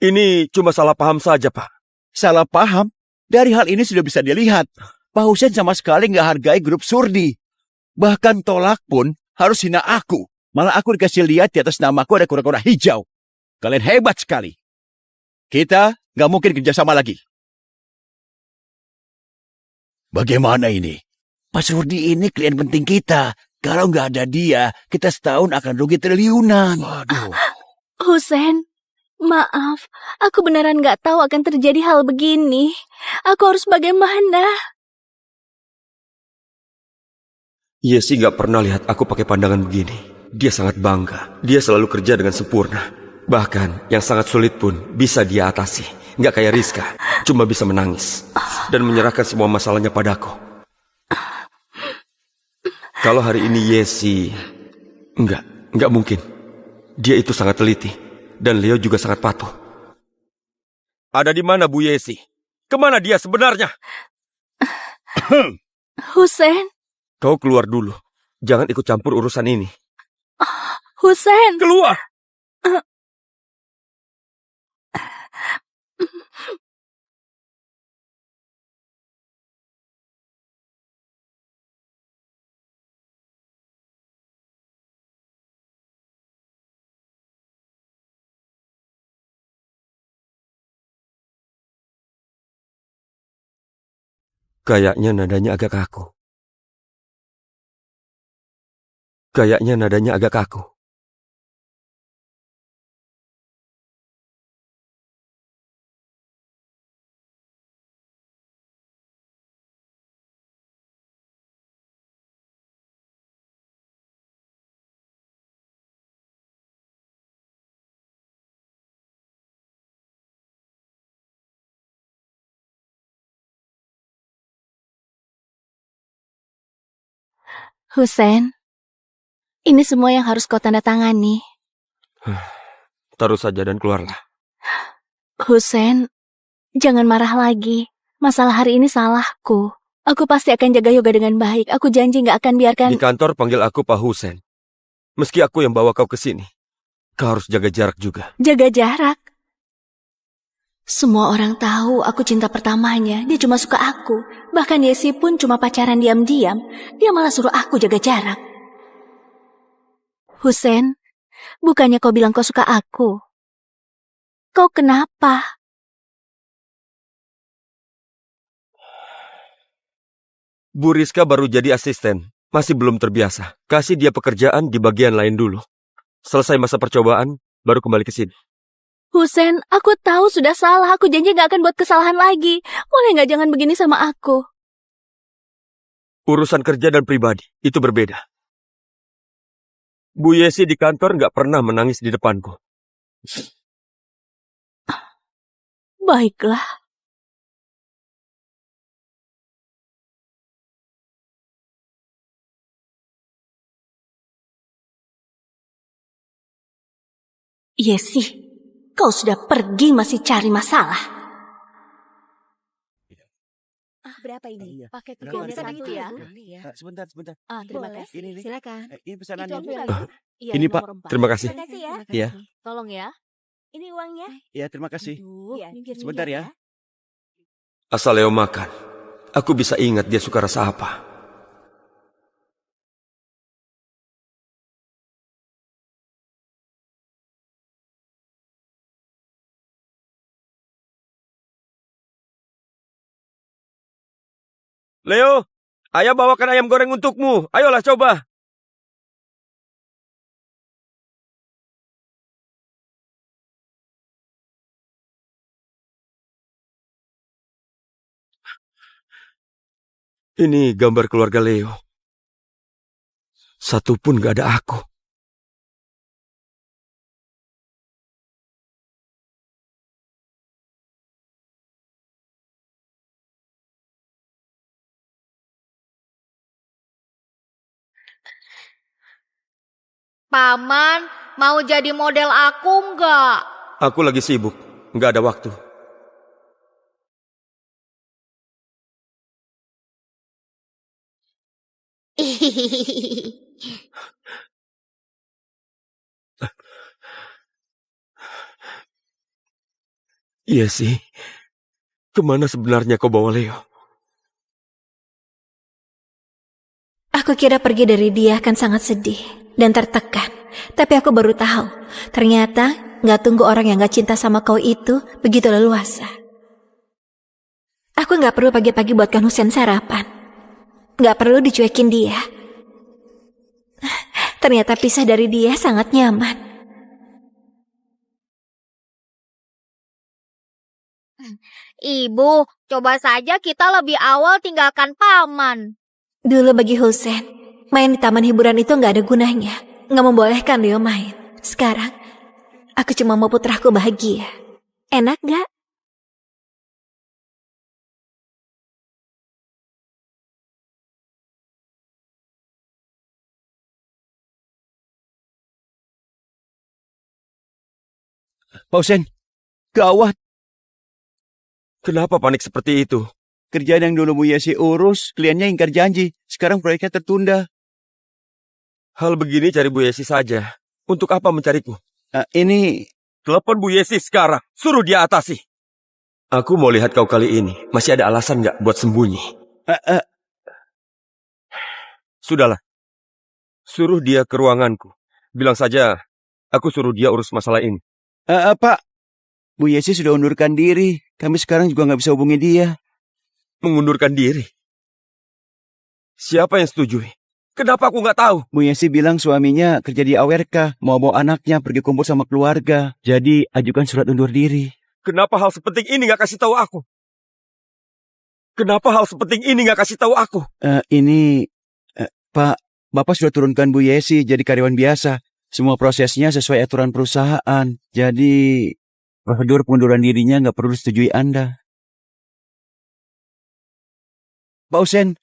ini cuma salah paham saja, Pak. Salah paham? Dari hal ini sudah bisa dilihat. Pak Hussein sama sekali nggak hargai grup Surdi. Bahkan tolak pun harus hina aku. Malah aku dikasih lihat di atas namaku ada kura-kura hijau. Kalian hebat sekali. Kita nggak mungkin kerjasama lagi. Bagaimana ini? Pak Surdi ini klien penting kita. Kalau nggak ada dia, kita setahun akan rugi triliunan. Waduh. Hussein, maaf. Aku beneran nggak tahu akan terjadi hal begini. Aku harus bagaimana? Yesi nggak pernah lihat aku pakai pandangan begini. Dia sangat bangga. Dia selalu kerja dengan sempurna. Bahkan yang sangat sulit pun bisa dia atasi. Nggak kayak Rizka, cuma bisa menangis dan menyerahkan semua masalahnya padaku. Kalau hari ini Yesi, nggak mungkin. Dia itu sangat teliti dan Leo juga sangat patuh. Ada di mana Bu Yesi? Kemana dia sebenarnya? Hussein, Kau keluar dulu. Jangan ikut campur urusan ini. Hussein. Keluar! Kayaknya nadanya agak kaku. Kayaknya nadanya agak kaku. Husen, ini semua yang harus kau tanda tangani. Taruh saja dan keluarlah. Husen, jangan marah lagi. Masalah hari ini salahku. Aku pasti akan jaga Yoga dengan baik. Aku janji gak akan biarkan... Di kantor panggil aku Pak Husen. Meski aku yang bawa kau ke sini, kau harus jaga jarak juga. Jaga jarak? Semua orang tahu aku cinta pertamanya. Dia cuma suka aku. Bahkan Yesi pun cuma pacaran diam-diam. Dia malah suruh aku jaga jarak. Husen, bukannya kau bilang kau suka aku? Kau kenapa? Bu Rizka baru jadi asisten. Masih belum terbiasa. Kasih dia pekerjaan di bagian lain dulu. Selesai masa percobaan, baru kembali ke sini. Husen, aku tahu sudah salah. Aku janji gak akan buat kesalahan lagi. Boleh gak jangan begini sama aku? Urusan kerja dan pribadi, itu berbeda. Bu Yesi di kantor gak pernah menangis di depanku. Baiklah. Yesi, kau sudah pergi masih cari masalah. Berapa ini? Pakai Berapa? tiga satu Satu ya. Sebentar. Terima Boleh. kasih. Ini. Silakan. Ini pesanannya. Itu ambil. Iya, Ini, Pak. nomor 4. Terima kasih. Terima kasih ya. Iya. Tolong ya. Ini uangnya. Ya, terima kasih. Iya, Sebentar ya. Asal Leo makan, aku bisa ingat dia suka rasa apa. Leo, ayah bawakan ayam goreng untukmu. Ayolah coba. Ini gambar keluarga Leo. Satu pun gak ada aku. Paman, mau jadi model aku nggak? Aku lagi sibuk, gak ada waktu. Iya sih. Kemana sebenarnya kau bawa Leo? Aku kira pergi dari dia akan sangat sedih dan tertekan. Tapi aku baru tahu, ternyata gak tunggu orang yang gak cinta sama kau itu begitu leluasa. Aku gak perlu pagi-pagi buatkan Husen sarapan. Gak perlu dicuekin dia. Ternyata pisah dari dia sangat nyaman. Ibu, coba saja kita lebih awal tinggalkan paman. Dulu bagi Husen, main di taman hiburan itu gak ada gunanya. Gak membolehkan Leo main. Sekarang, aku cuma mau putraku bahagia. Enak gak? Pak Husen, gawat. Kenapa panik seperti itu? Kerjaan yang dulu Bu Yesi urus, kliennya ingkar janji. Sekarang proyeknya tertunda. Hal begini cari Bu Yesi saja. Untuk apa mencariku? Ini... Telepon Bu Yesi sekarang. Suruh dia atasi. Aku mau lihat kau kali ini. Masih ada alasan nggak buat sembunyi? Sudahlah. Suruh dia ke ruanganku. Bilang saja, aku suruh dia urus masalah ini. Pak, Bu Yesi sudah undurkan diri. Kami sekarang juga nggak bisa hubungi dia. Mengundurkan diri? Siapa yang setujui? Kenapa aku nggak tahu? Bu Yesi bilang suaminya kerja di AWRK, mau bawa anaknya pergi kumpul sama keluarga. Jadi ajukan surat undur diri. Kenapa hal sepenting ini nggak kasih tahu aku? Kenapa hal sepenting ini nggak kasih tahu aku? Pak, Bapak sudah turunkan Bu Yesi jadi karyawan biasa. Semua prosesnya sesuai aturan perusahaan. Jadi prosedur pengunduran dirinya nggak perlu disetujui Anda. Pak Husen,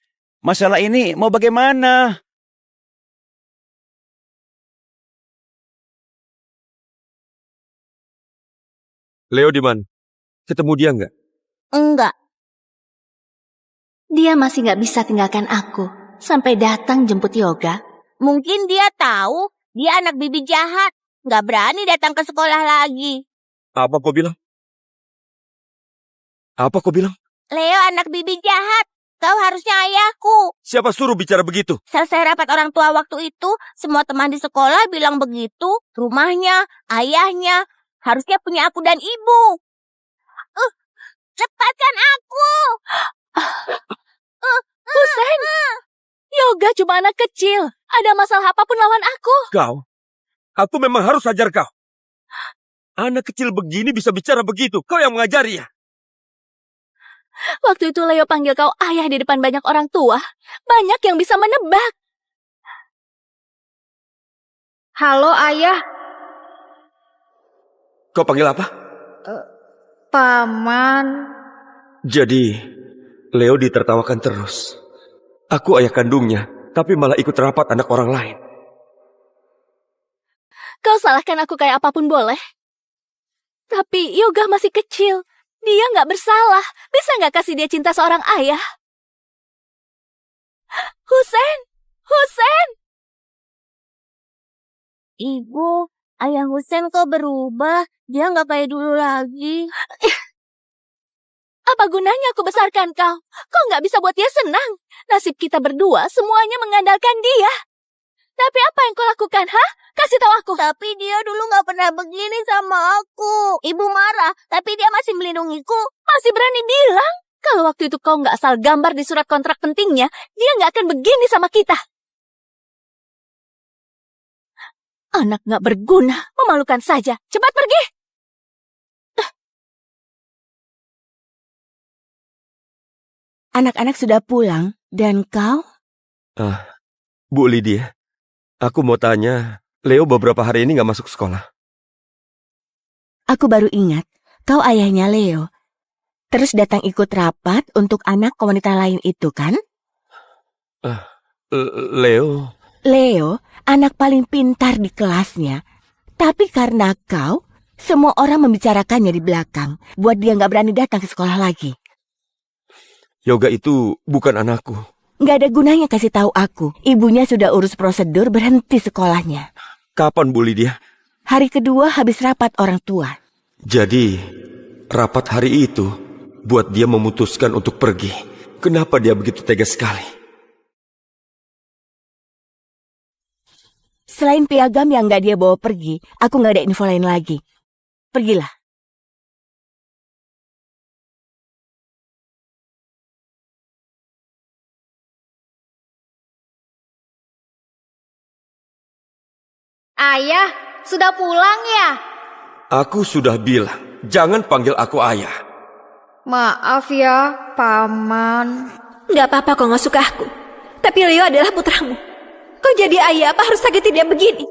masalah ini mau bagaimana? Leo di mana? Ketemu dia nggak? Enggak. Dia masih nggak bisa tinggalkan aku sampai datang jemput Yoga. Mungkin dia tahu dia anak bibi jahat. Nggak berani datang ke sekolah lagi. Apa kau bilang? Apa kau bilang? Leo anak bibi jahat. Kau harusnya ayahku. Siapa suruh bicara begitu? Selesai rapat orang tua waktu itu, semua teman di sekolah bilang begitu. Rumahnya, ayahnya, harusnya punya aku dan ibu. Lepaskan aku. Husen, Yoga cuma anak kecil. Ada masalah apapun lawan aku. Aku memang harus ajar kau. Anak kecil begini bisa bicara begitu. Kau yang mengajari ya? Waktu itu Leo panggil kau ayah di depan banyak orang tua. Banyak yang bisa menebak. Halo ayah, Kau panggil apa? paman. Jadi, Leo ditertawakan terus. Aku ayah kandungnya, tapi malah ikut rapat anak orang lain. Kau salahkan aku kayak apapun boleh. Tapi Yoga masih kecil. Dia nggak bersalah. Bisa nggak kasih dia cinta seorang ayah? Husen! Husen! Ibu, ayah Husen kok berubah? Dia nggak kayak dulu lagi. Apa gunanya aku besarkan kau? Kau nggak bisa buat dia senang. Nasib kita berdua semuanya mengandalkan dia. Tapi apa yang kau lakukan, ha? Kasih tahu aku. Tapi dia dulu nggak pernah begini sama aku. Ibu marah, tapi dia masih melindungiku. Masih berani bilang? Kalau waktu itu kau nggak asal gambar di surat kontrak pentingnya, dia nggak akan begini sama kita. Anak nggak berguna, memalukan saja. Cepat pergi. Anak-anak sudah pulang, dan kau? Bu Lydia, aku mau tanya, Leo beberapa hari ini nggak masuk sekolah. Aku baru ingat, kau ayahnya Leo. Terus datang ikut rapat untuk anak komunitas lain itu, kan? Leo? Leo, anak paling pintar di kelasnya. Tapi karena kau, semua orang membicarakannya di belakang. Buat dia nggak berani datang ke sekolah lagi. Yoga itu bukan anakku. Nggak ada gunanya kasih tahu aku. Ibunya sudah urus prosedur berhenti sekolahnya. Kapan Bu Lydia? Hari kedua habis rapat orang tua. Jadi, rapat hari itu buat dia memutuskan untuk pergi. Kenapa dia begitu tega sekali? Selain piagam yang nggak dia bawa pergi, aku nggak ada info lain lagi. Pergilah. Ayah, sudah pulang ya? Aku sudah bilang, jangan panggil aku ayah. Maaf ya, paman. Nggak apa-apa kau nggak suka aku. Tapi Leo adalah putramu. Kau jadi ayah apa harus sakiti dia begini?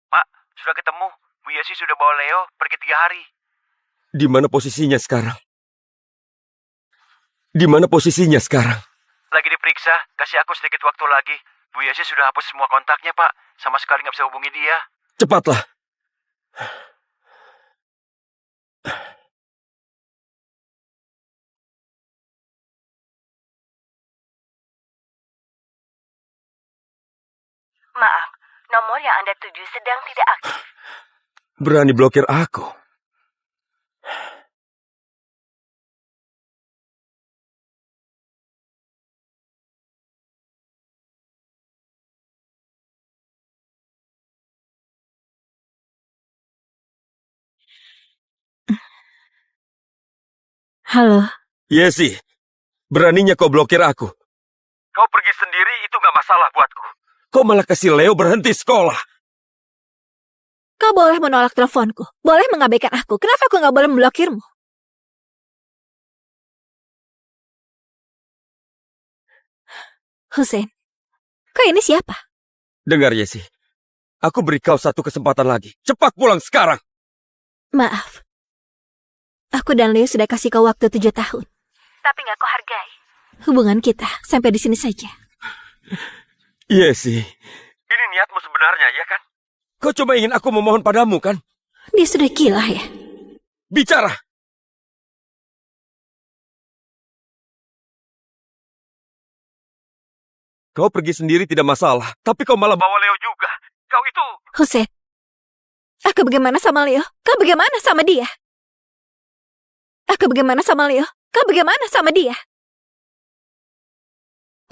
Pak, sudah ketemu. Bu Yesi sudah bawa Leo pergi 3 hari. Di mana posisinya sekarang? Di mana posisinya sekarang? Lagi diperiksa, kasih aku sedikit waktu lagi. Bu Yesi sudah hapus semua kontaknya, Pak. Sama sekali nggak bisa hubungi dia. Cepatlah. Maaf, nomor yang Anda tuju sedang tidak aktif. Berani blokir aku. Halo, Yesi, beraninya kau blokir aku. Kau pergi sendiri itu gak masalah buatku. Kau malah kasih Leo berhenti sekolah. kau boleh menolak teleponku, boleh mengabaikan aku. Kenapa aku nggak boleh memblokirmu? Hussein, kau ini siapa? Dengar Yesi, aku beri kau satu kesempatan lagi. Cepat pulang sekarang. Maaf, aku dan Leo sudah kasih kau waktu 7 tahun. Tapi nggak kau hargai. Hubungan kita sampai di sini saja. Yesi, ini niatmu sebenarnya, ya kan? Kau cuma ingin aku memohon padamu, kan? Dia sudah gila ya? Bicara! Kau pergi sendiri tidak masalah, tapi kau malah bawa Leo juga. Kau itu... Hussein, aku bagaimana sama Leo? Kau bagaimana sama dia? Aku bagaimana sama Leo? Kau bagaimana sama dia?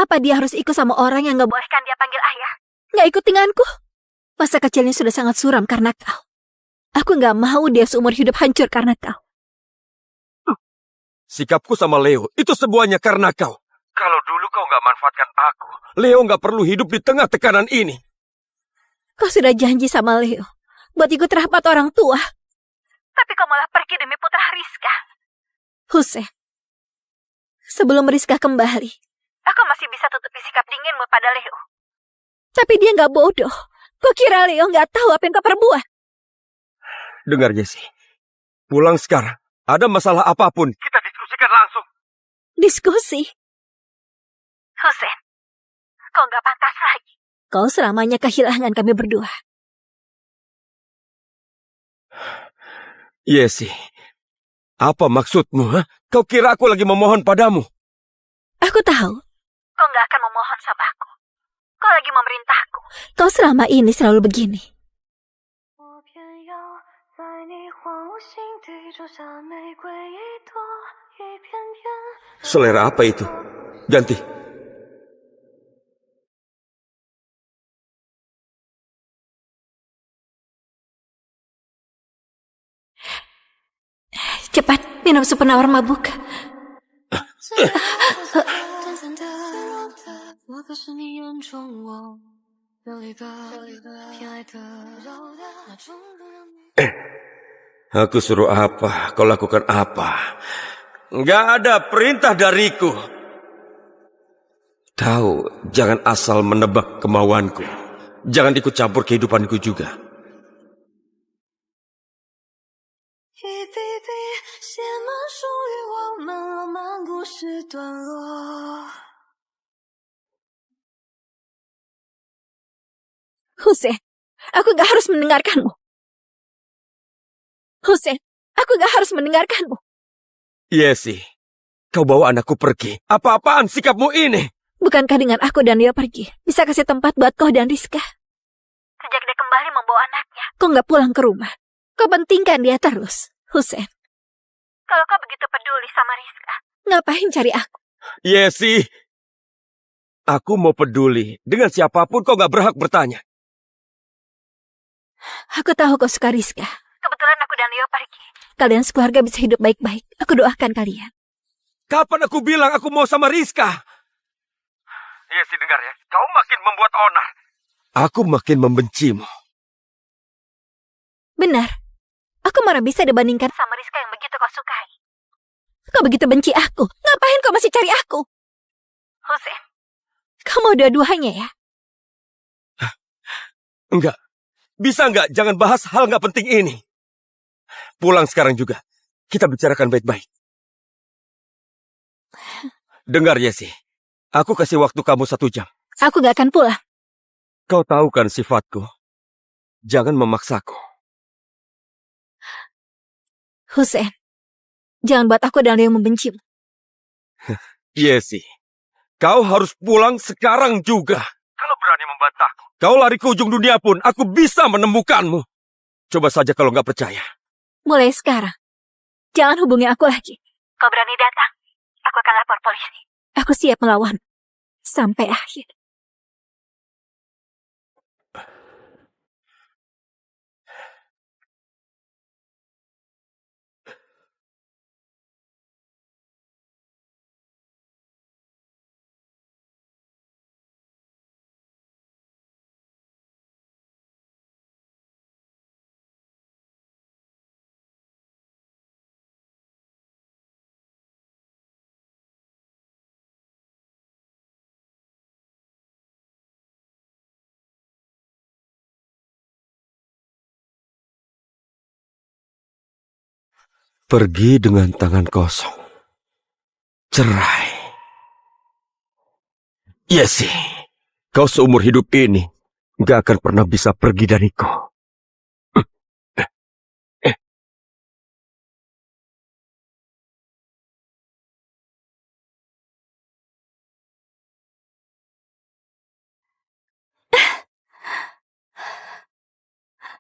Apa dia harus ikut sama orang yang gak bolehkan dia panggil ayah? Gak ikut denganku? Masa kecilnya sudah sangat suram karena kau. Aku gak mau dia seumur hidup hancur karena kau. Sikapku sama Leo itu semuanya karena kau. Kalau dulu kau gak manfaatkan aku, Leo gak perlu hidup di tengah tekanan ini. Kau sudah janji sama Leo buat ikut rapat orang tua. Tapi kau malah pergi demi putra Rizka. Hussein, sebelum Rizka kembali, aku masih bisa tutupi sikap dinginmu pada Leo. Tapi dia gak bodoh. Kau kira Leo gak tahu apa yang kau perbuat? Dengar Jesse, pulang sekarang. Ada masalah apapun, kita diskusikan langsung. Diskusi? Hussein, kau gak pantas lagi. Kau selamanya kehilangan kami berdua. Yesi, apa maksudmu? Ha? Kau kira aku lagi memohon padamu? Aku tahu. Kau gak akan memohon sama aku. Kau lagi memerintahku. Kau selama ini selalu begini. Selera apa itu? Ganti. Cepat, minum sup penawar mabuk. Aku suruh apa, kau lakukan apa. Nggak ada perintah dariku. Tahu, jangan asal menebak kemauanku. Jangan ikut campur kehidupanku juga. Hussein, aku gak harus mendengarkanmu. Hussein, aku gak harus mendengarkanmu. Yesi, kau bawa anakku pergi. Apa-apaan sikapmu ini? Bukankah dengan aku dan dia pergi, bisa kasih tempat buat kau dan Rizka? Sejak dia kembali membawa anaknya, kau gak pulang ke rumah. Kau pentingkan dia terus, Hussein. Kalau kau begitu peduli sama Rizka, ngapain cari aku? Yesi, aku mau peduli. Dengan siapapun kau gak berhak bertanya. Aku tahu kau suka Rizka. Kebetulan aku dan Leo pergi. Kalian sekeluarga bisa hidup baik-baik. Aku doakan kalian. Kapan aku bilang aku mau sama Rizka? Yesi, dengar ya. Kau makin membuat onar. Aku makin membencimu. Benar. Aku mana bisa dibandingkan sama Rizka yang begitu kau sukai. Kau begitu benci aku. Ngapain kau masih cari aku? Hussein, kau mau dua-duanya ya? Enggak. Bisa enggak jangan bahas hal enggak penting ini. Pulang sekarang juga. Kita bicarakan baik-baik. Dengar Yesi. Aku kasih waktu kamu 1 jam. Aku gak akan pulang. Kau tahu kan sifatku. Jangan memaksaku. Hussein, jangan buat aku dan Leo membencimu. Yesi, kau harus pulang sekarang juga. Kalau berani membantahku, kau lari ke ujung dunia pun, aku bisa menemukanmu. Coba saja kalau nggak percaya. Mulai sekarang, jangan hubungi aku lagi. Kau berani datang, aku akan lapor polisi. Aku siap melawan sampai akhir. Pergi dengan tangan kosong. Cerai. Yesi, kau seumur hidup ini gak akan pernah bisa pergi dariku.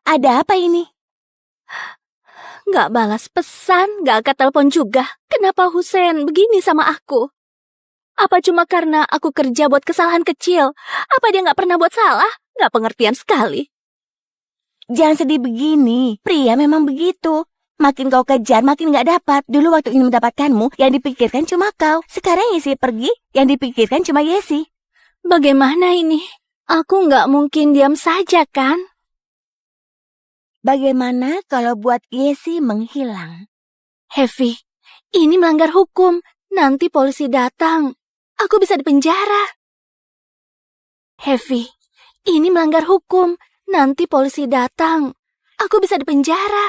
Ada apa ini? Gak balas pesan, gak angkat telepon juga. Kenapa Hussein begini sama aku? Apa cuma karena aku kerja buat kesalahan kecil? Apa dia gak pernah buat salah? Gak pengertian sekali. Jangan sedih begini. Pria memang begitu. Makin kau kejar, makin gak dapat. Dulu waktu ingin mendapatkanmu, yang dipikirkan cuma kau. Sekarang Yesi pergi, yang dipikirkan cuma Yesi. Bagaimana ini? Aku gak mungkin diam saja kan? Bagaimana kalau buat Yesi menghilang? Heavy, ini melanggar hukum. Nanti polisi datang. Aku bisa dipenjara. Heavy, ini melanggar hukum. Nanti polisi datang. Aku bisa dipenjara.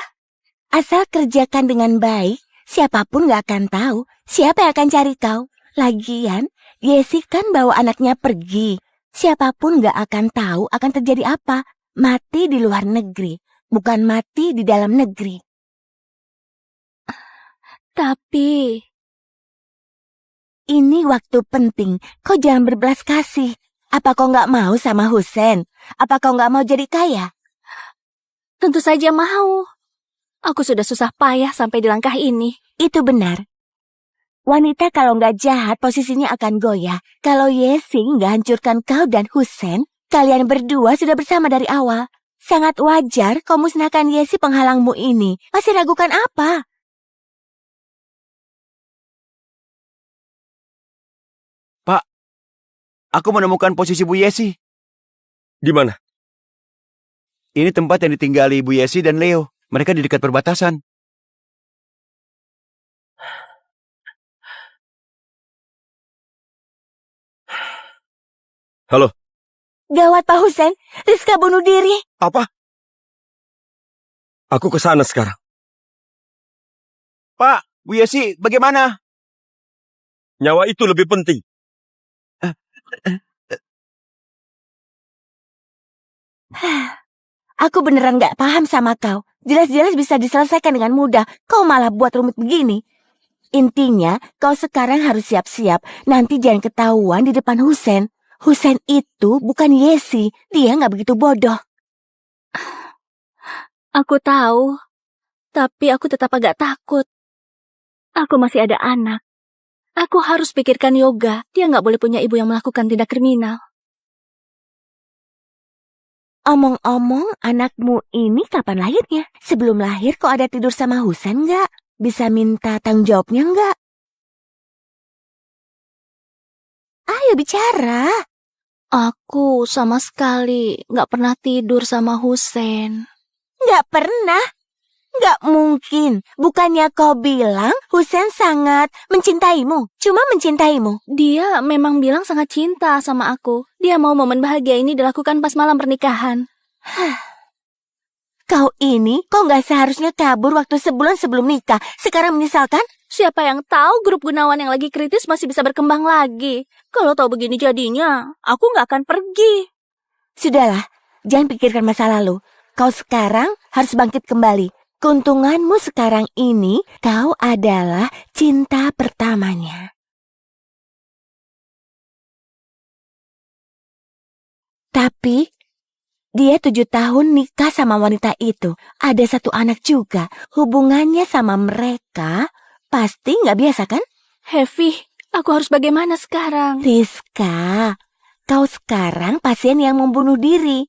Asal kerjakan dengan baik, siapapun gak akan tahu siapa yang akan cari kau. Lagian, Yesi kan bawa anaknya pergi. Siapapun gak akan tahu akan terjadi apa. Mati di luar negeri, bukan mati di dalam negeri. Tapi ini waktu penting, kau jangan berbelas kasih. Apa kau gak mau sama Hussein? Apa kau gak mau jadi kaya? tentu saja mau. Aku sudah susah payah sampai di langkah ini. Itu benar. Wanita kalau nggak jahat posisinya akan goyah. Kalau Yesi nggak hancurkan kau dan Hussein, kalian berdua sudah bersama dari awal. Sangat wajar kau musnahkan Yesi penghalangmu ini. Masih ragukan apa? Pak, aku menemukan posisi Bu Yesi. Di mana? Ini tempat yang ditinggali Bu Yesi dan Leo. Mereka di dekat perbatasan. Halo? Gawat Pak Hussein, Rizka bunuh diri. Apa? Aku ke sana sekarang. Pak, Bu Yesi, bagaimana? Nyawa itu lebih penting. Aku beneran nggak paham sama kau. Jelas-jelas bisa diselesaikan dengan mudah. Kau malah buat rumit begini. Intinya, kau sekarang harus siap-siap. Nanti jangan ketahuan di depan Hussein. Hussein itu bukan Yesi. Dia nggak begitu bodoh. Aku tahu, tapi aku tetap agak takut. Aku masih ada anak. Aku harus pikirkan Yoga. Dia nggak boleh punya ibu yang melakukan tindak kriminal. Omong-omong, anakmu ini kapan lahirnya? Sebelum lahir kau ada tidur sama Hussein nggak? Bisa minta tanggung jawabnya nggak? Ayo bicara. Aku sama sekali nggak pernah tidur sama Hussein. Nggak pernah. Nggak mungkin. Bukannya kau bilang Hussein sangat mencintaimu. Cuma mencintaimu. Dia memang bilang sangat cinta sama aku. Dia mau momen bahagia ini dilakukan pas malam pernikahan. Kau nggak seharusnya kabur waktu sebulan sebelum nikah. Sekarang menyesalkan? Siapa yang tahu grup Gunawan yang lagi kritis masih bisa berkembang lagi. Kalau tahu begini jadinya, aku nggak akan pergi. Sudahlah, jangan pikirkan masa lalu. Kau sekarang harus bangkit kembali. Keuntunganmu sekarang ini, kau adalah cinta pertamanya. Tapi, dia 7 tahun nikah sama wanita itu. Ada 1 anak juga. Hubungannya sama mereka pasti nggak biasa kan? Heavy, aku harus bagaimana sekarang? Rizka, kau sekarang pasien yang membunuh diri.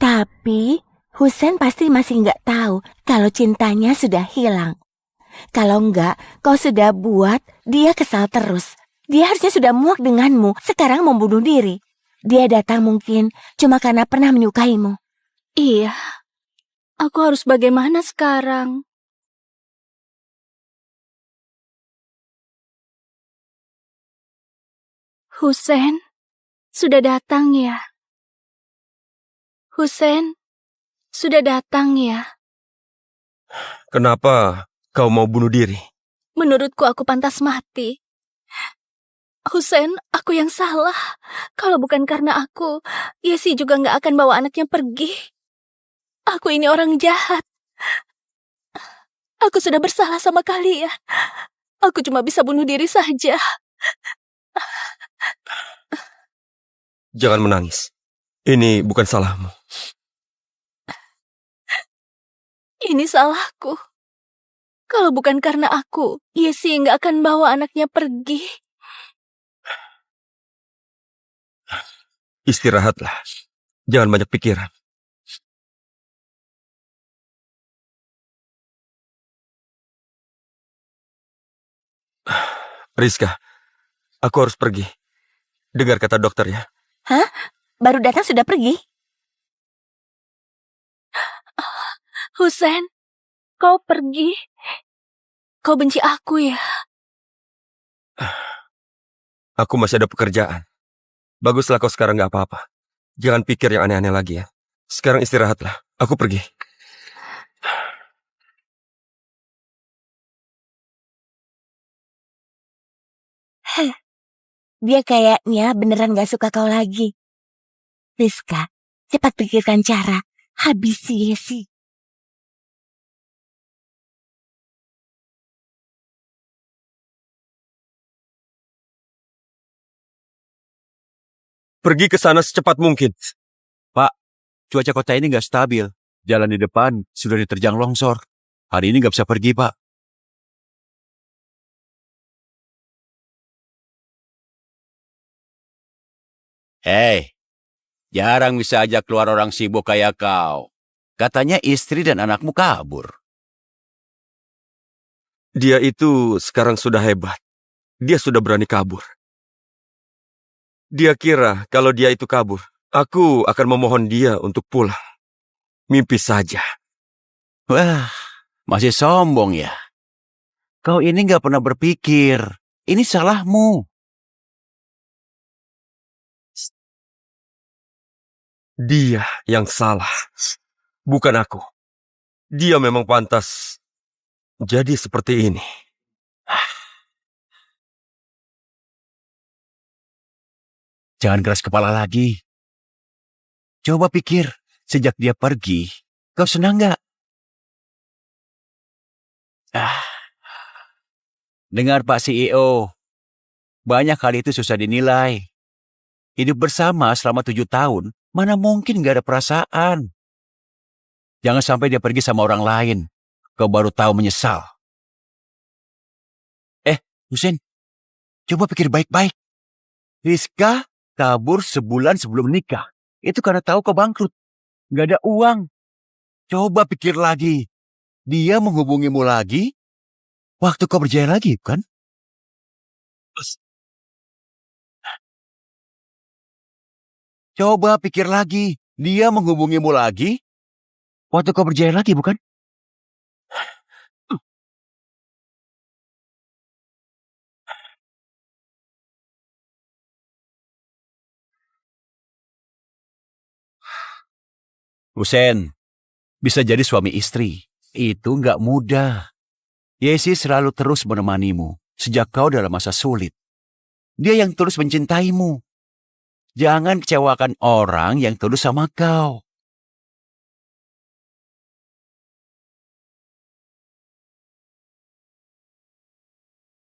Tapi Hussein pasti masih nggak tahu kalau cintanya sudah hilang. Kalau nggak, kau sudah buat dia kesal terus. Dia harusnya sudah muak denganmu, sekarang membunuh diri. Dia datang mungkin cuma karena pernah menyukaimu. Iya, aku harus bagaimana sekarang? Hussein, sudah datang ya? Hussein, sudah datang ya? Kenapa Kau mau bunuh diri? Menurutku aku pantas mati. Hussein, aku yang salah. Kalau bukan karena aku, Yesi juga nggak akan bawa anaknya pergi. Aku ini orang jahat. Aku sudah bersalah sama kalian. Aku cuma bisa bunuh diri saja. Jangan menangis. Ini bukan salahmu. Ini salahku. Kalau bukan karena aku, Yesi nggak akan bawa anaknya pergi. Istirahatlah. Jangan banyak pikiran. Rizka, aku harus pergi. Dengar kata dokter ya. Hah? Baru datang sudah pergi? Hussein, kau pergi. Kau benci aku ya? Aku masih ada pekerjaan. Baguslah kau sekarang nggak apa-apa. Jangan pikir yang aneh-aneh lagi ya. Sekarang istirahatlah. Aku pergi. Dia kayaknya beneran gak suka kau lagi. Rizka, cepat pikirkan cara. Habisi Yesi. Pergi ke sana secepat mungkin. Pak, cuaca kota ini nggak stabil. Jalan di depan sudah diterjang longsor. Hari ini nggak bisa pergi, Pak. Hei, jarang bisa ajak keluar orang sibuk kayak kau. Katanya istri dan anakmu kabur. Dia itu sekarang sudah hebat. Dia sudah berani kabur. Dia kira kalau dia itu kabur, aku akan memohon dia untuk pulang. Mimpi saja. Wah, masih sombong ya. Kau ini nggak pernah berpikir. Ini salahmu. Dia yang salah. Bukan aku. Dia memang pantas jadi seperti ini. Jangan keras kepala lagi. Coba pikir, sejak dia pergi, kau senang nggak? Dengar Pak CEO, banyak hal itu susah dinilai. Hidup bersama selama 7 tahun, mana mungkin nggak ada perasaan. Jangan sampai dia pergi sama orang lain. Kau baru tahu menyesal. Husin, coba pikir baik-baik. Rizka kabur sebulan sebelum nikah. Itu karena tahu kau bangkrut. Nggak ada uang. Coba pikir lagi. Dia menghubungimu lagi waktu kau berjaya lagi, kan? Coba pikir lagi. Dia menghubungimu lagi waktu kau berjaya lagi, bukan? Husen, bisa jadi suami istri. Itu nggak mudah. Yesi selalu terus menemanimu sejak kau dalam masa sulit. Dia yang tulus mencintaimu. Jangan kecewakan orang yang tulus sama kau.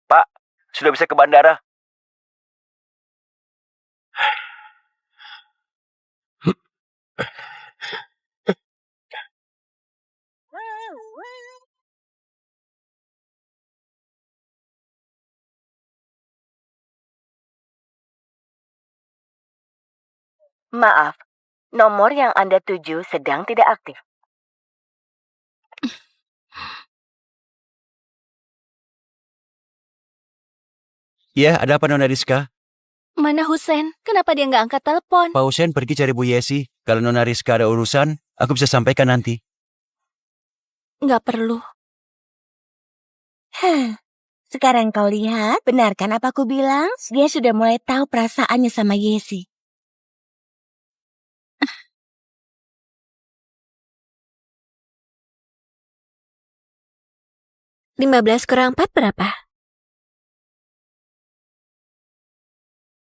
Pak, sudah bisa ke bandara. Maaf, nomor yang Anda tuju sedang tidak aktif. Ya, ada apa Nona Rizka? Mana Hussein? Kenapa dia nggak angkat telepon? Pak Husen pergi cari Bu Yesi. Kalau Nona Rizka ada urusan, aku bisa sampaikan nanti. Nggak perlu. Sekarang kau lihat, benar kan apa aku bilang? Dia sudah mulai tahu perasaannya sama Yesi. 15 kurang 4 berapa?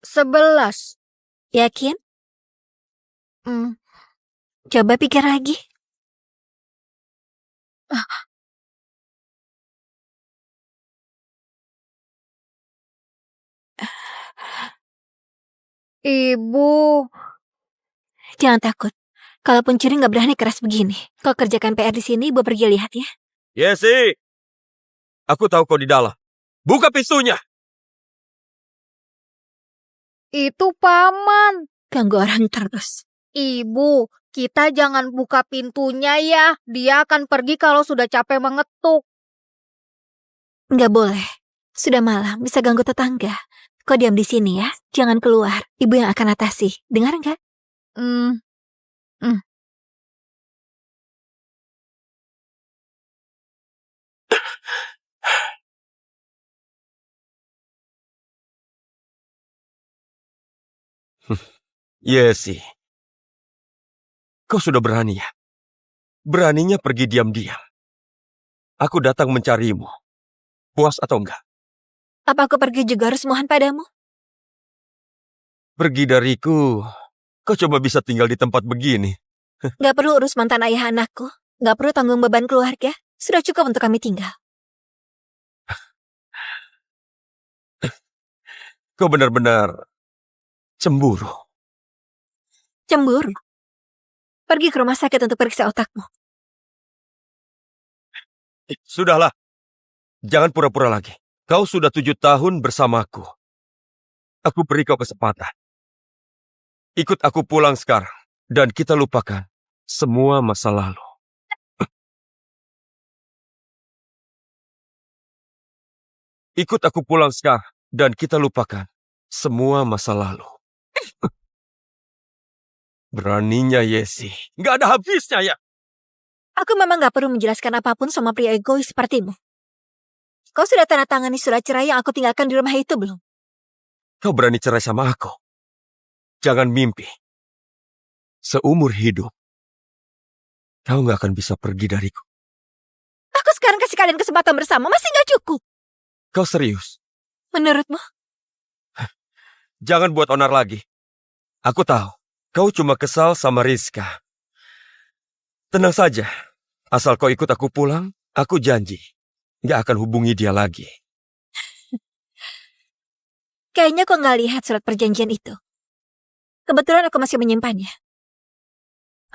11. Yakin? Hmm. Coba pikir lagi. Ibu, Jangan takut. Kalaupun curi nggak berani keras begini. Kau kerjakan PR di sini, Ibu pergi lihat ya. Yesi! Aku tahu kau di dalam. Buka pintunya! itu paman. Ganggu orang terus. Ibu, kita jangan buka pintunya ya. Dia akan pergi kalau sudah capek mengetuk. Nggak boleh. Sudah malam, bisa ganggu tetangga. Kau diam di sini ya. Jangan keluar. Ibu yang akan atasi. Dengar nggak? Hmm. Yesi. Kau sudah berani ya? Beraninya pergi diam-diam. Aku datang mencarimu. Puas atau enggak? Apa aku pergi juga harus mohon padamu? Pergi dariku. Kau coba bisa tinggal di tempat begini. Nggak perlu urus mantan ayah anakku. Nggak perlu tanggung beban keluarga. Sudah cukup untuk kami tinggal. Kau benar-benar cemburu. Cemburu. Pergi ke rumah sakit untuk periksa otakmu. Sudahlah. Jangan pura-pura lagi. Kau sudah 7 tahun bersamaku. Aku beri kau kesempatan. Ikut aku pulang sekarang. Dan kita lupakan semua masa lalu. Ikut aku pulang sekarang. Dan kita lupakan semua masa lalu. Beraninya Yesi. Nggak ada habisnya ya. Aku memang nggak perlu menjelaskan apapun sama pria egois sepertimu. Kau sudah tanda tangani surat cerai yang aku tinggalkan di rumah itu belum? Kau berani cerai sama aku. Jangan mimpi. Seumur hidup, kau nggak akan bisa pergi dariku. Aku sekarang kasih kalian kesempatan bersama, masih nggak cukup. Kau serius? Menurutmu? Jangan buat onar lagi. Aku tahu, kau cuma kesal sama Rizka. Tenang saja. Asal kau ikut aku pulang, aku janji. Nggak akan hubungi dia lagi. Kayaknya kau nggak lihat surat perjanjian itu. Kebetulan aku masih menyimpannya.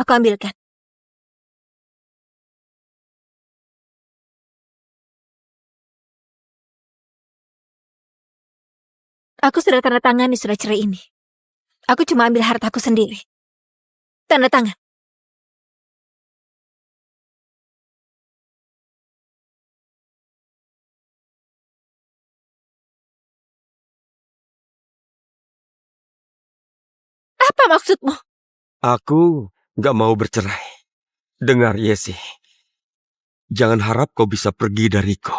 Aku ambilkan. Aku sudah tanda tangan di surat cerai ini. Aku cuma ambil hartaku sendiri. Tanda tangan. Apa maksudmu? Aku nggak mau bercerai. Dengar, Yesi. Jangan harap kau bisa pergi dariku.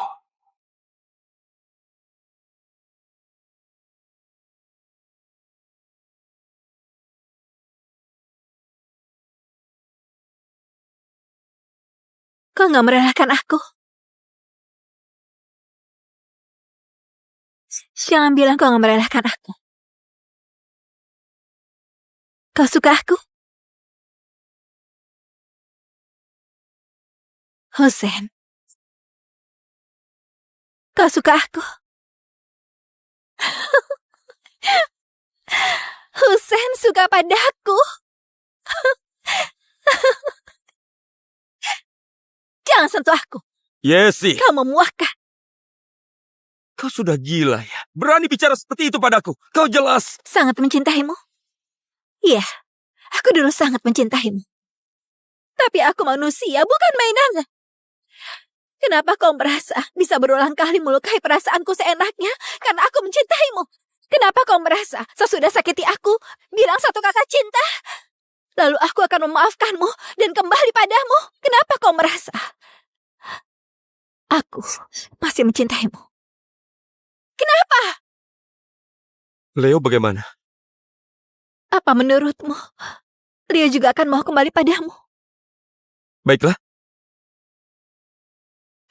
Kau nggak merelahkan aku. Jangan bilang kau nggak merelahkan aku. Kau suka aku? Hussein. Kau suka aku? Hussein suka padaku. Jangan sentuh aku. Yesi, Kau memuakkan. kau sudah gila ya. Berani bicara seperti itu padaku. Kau jelas. Sangat mencintaimu. Iya, aku dulu sangat mencintaimu. Tapi aku manusia, bukan mainan. Kenapa kau merasa bisa berulang kali melukai perasaanku seenaknya karena aku mencintaimu? Kenapa kau merasa sesudah sakiti aku, bilang satu kata cinta, lalu aku akan memaafkanmu dan kembali padamu? Kenapa kau merasa aku masih mencintaimu? Kenapa? Leo bagaimana? Apa menurutmu, Leo juga akan mau kembali padamu? Baiklah.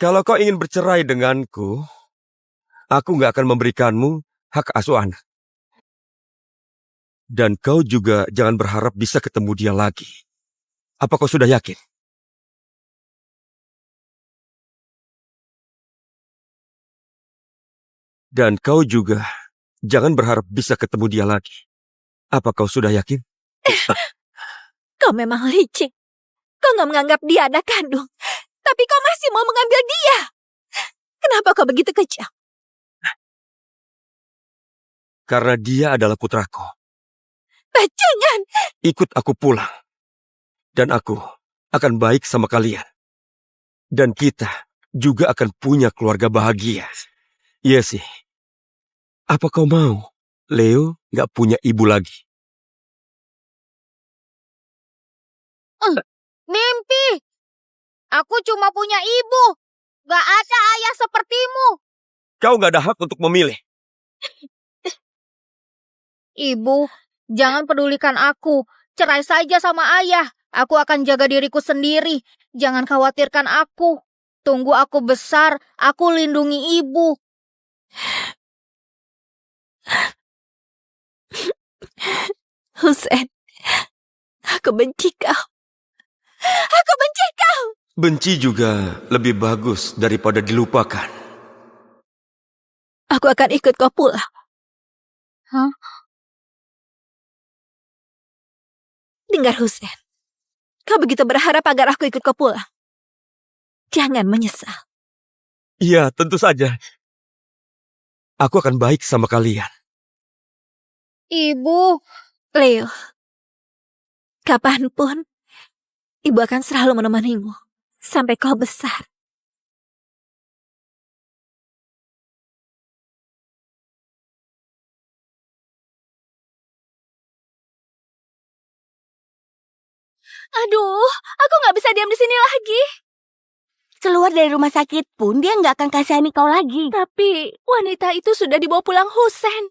Kalau kau ingin bercerai denganku, aku nggak akan memberikanmu hak asuh anak. Dan kau juga jangan berharap bisa ketemu dia lagi. Apa kau sudah yakin? Dan kau juga jangan berharap bisa ketemu dia lagi. Apa kau sudah yakin? Kau memang licik. Kau nggak menganggap dia anak kandung. Tapi kau masih mau mengambil dia. Kenapa kau begitu kejam? Karena dia adalah putraku. Bajingan! Ikut aku pulang. Dan aku akan baik sama kalian. Dan kita juga akan punya keluarga bahagia. Iya sih. Apa kau mau Leo nggak punya ibu lagi? Mimpi. Aku cuma punya ibu. Gak ada ayah sepertimu. Kau nggak ada hak untuk memilih. Ibu, jangan pedulikan aku. Cerai saja sama ayah. Aku akan jaga diriku sendiri. Jangan khawatirkan aku. Tunggu aku besar, aku lindungi ibu. Hussein, aku benci kau. Aku benci kau. Benci juga lebih bagus daripada dilupakan. Aku akan ikut kau pulang. Hah? Dengar Hussein, kau begitu berharap agar aku ikut kau pulang. Jangan menyesal. Iya, tentu saja. Aku akan baik sama kalian. Ibu, Leo, kapanpun, ibu akan selalu menemanimu sampai kau besar. Aduh, aku nggak bisa diam di sini lagi. Keluar dari rumah sakit pun dia nggak akan kasihani kau lagi. Tapi wanita itu sudah dibawa pulang Hussein.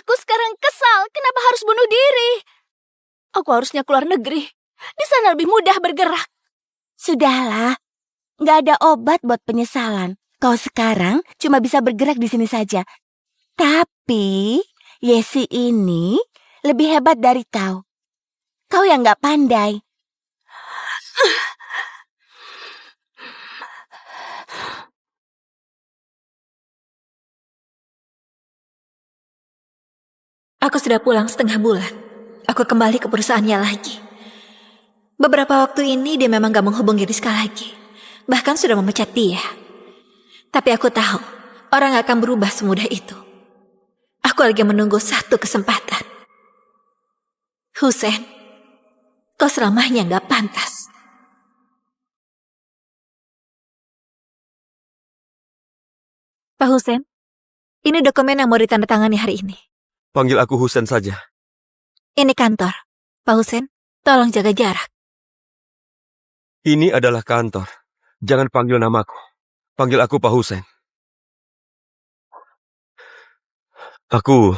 Aku sekarang kesal, kenapa harus bunuh diri? Aku harusnya keluar negeri. Di sana lebih mudah bergerak. Sudahlah, nggak ada obat buat penyesalan. Kau sekarang cuma bisa bergerak di sini saja. Tapi Yesi ini lebih hebat dari kau. Kau yang nggak pandai. Aku sudah pulang setengah bulan. Aku kembali ke perusahaannya lagi. Beberapa waktu ini dia memang gak menghubungi Rizka lagi. Bahkan sudah memecat dia. Tapi aku tahu, orang gak akan berubah semudah itu. Aku lagi menunggu satu kesempatan. Hussein, kau selamanya gak pantas. Pak Hussein, ini dokumen yang mau ditandatangani hari ini. Panggil aku Hussein saja. Ini kantor. Pak Hussein, tolong jaga jarak. Ini adalah kantor. Jangan panggil namaku. Panggil aku Pak Hussein. Aku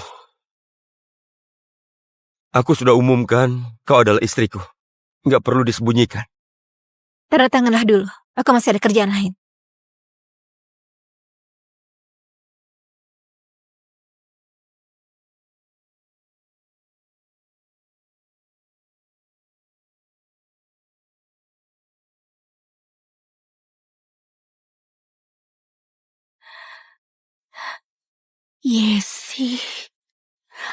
sudah umumkan kau adalah istriku. Nggak perlu disembunyikan. Tanda tanganlah dulu. Aku masih ada kerjaan lain. Yesi,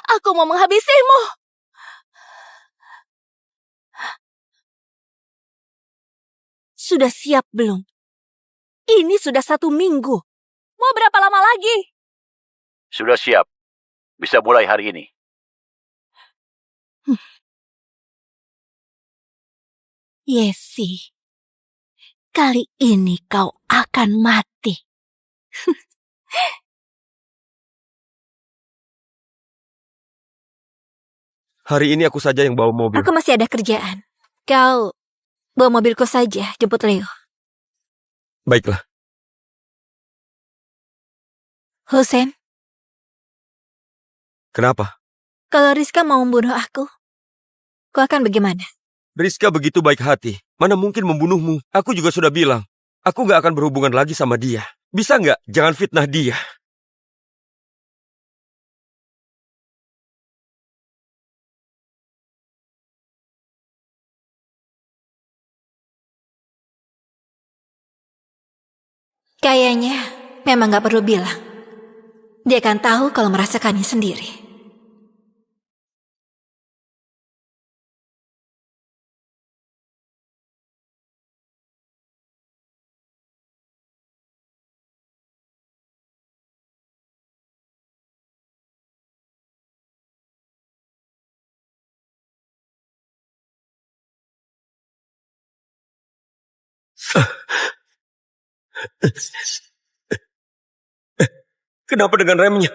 aku mau menghabisimu. Sudah siap belum? Ini sudah 1 minggu. Mau berapa lama lagi? Sudah siap. Bisa mulai hari ini. Yesi, kali ini kau akan mati. Hari ini aku saja yang bawa mobil. Aku masih ada kerjaan. Kau bawa mobilku saja, jemput Leo. Baiklah. Hussein, Kenapa? kalau Rizka mau membunuh aku, kau akan bagaimana? Rizka begitu baik hati. Mana mungkin membunuhmu? Aku juga sudah bilang. Aku nggak akan berhubungan lagi sama dia. Bisa nggak? Jangan fitnah dia. Kayaknya memang gak perlu bilang. Dia akan tahu kalau merasakannya sendiri. Kenapa dengan remnya?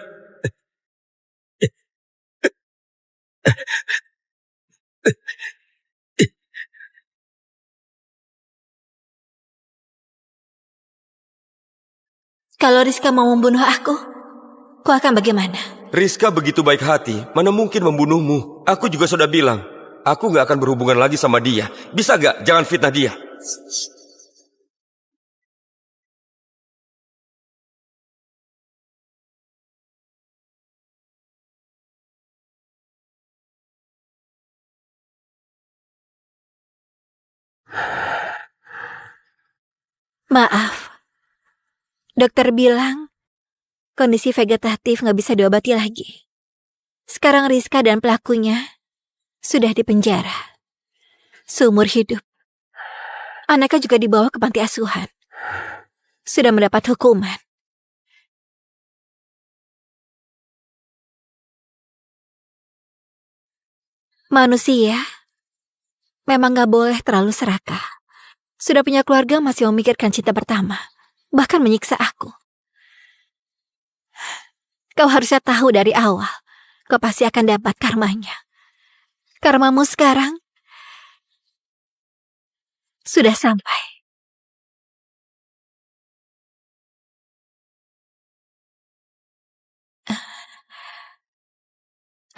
Kalau Rizka mau membunuh aku, kau akan bagaimana? Rizka begitu baik hati, mana mungkin membunuhmu? Aku juga sudah bilang, aku gak akan berhubungan lagi sama dia. Bisa gak? Jangan fitnah dia. Maaf, dokter bilang kondisi vegetatif gak bisa diobati lagi. Sekarang Rizka dan pelakunya sudah dipenjara seumur hidup. Anaknya juga dibawa ke panti asuhan. Sudah mendapat hukuman. Manusia memang gak boleh terlalu serakah. Sudah punya keluarga masih memikirkan cinta pertama. Bahkan menyiksa aku. Kau harusnya tahu dari awal. Kau pasti akan dapat karmanya. Karmamu sekarang sudah sampai.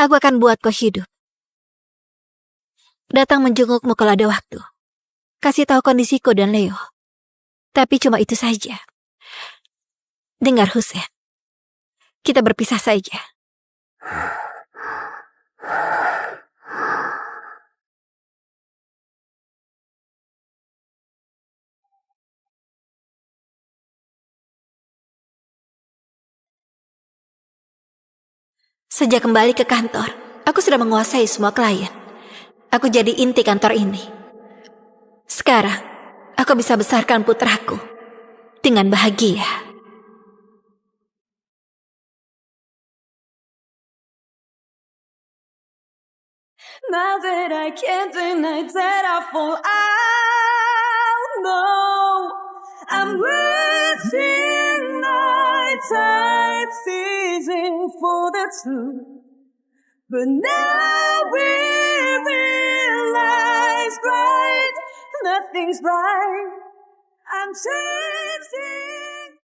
Aku akan buat kau hidup. Datang menjengukmu kalau ada waktu. Kasih tahu kondisiku dan Leo. Tapi cuma itu saja. Dengar Hussein. Kita berpisah saja. Sejak kembali ke kantor, aku sudah menguasai semua klien. Aku jadi inti kantor ini. Sekarang, aku bisa besarkan putraku dengan bahagia. Now that I can't deny that I fall out, no, I'm wasting my time searching for the truth. But now we realize, right, nothing's right. I'm chasing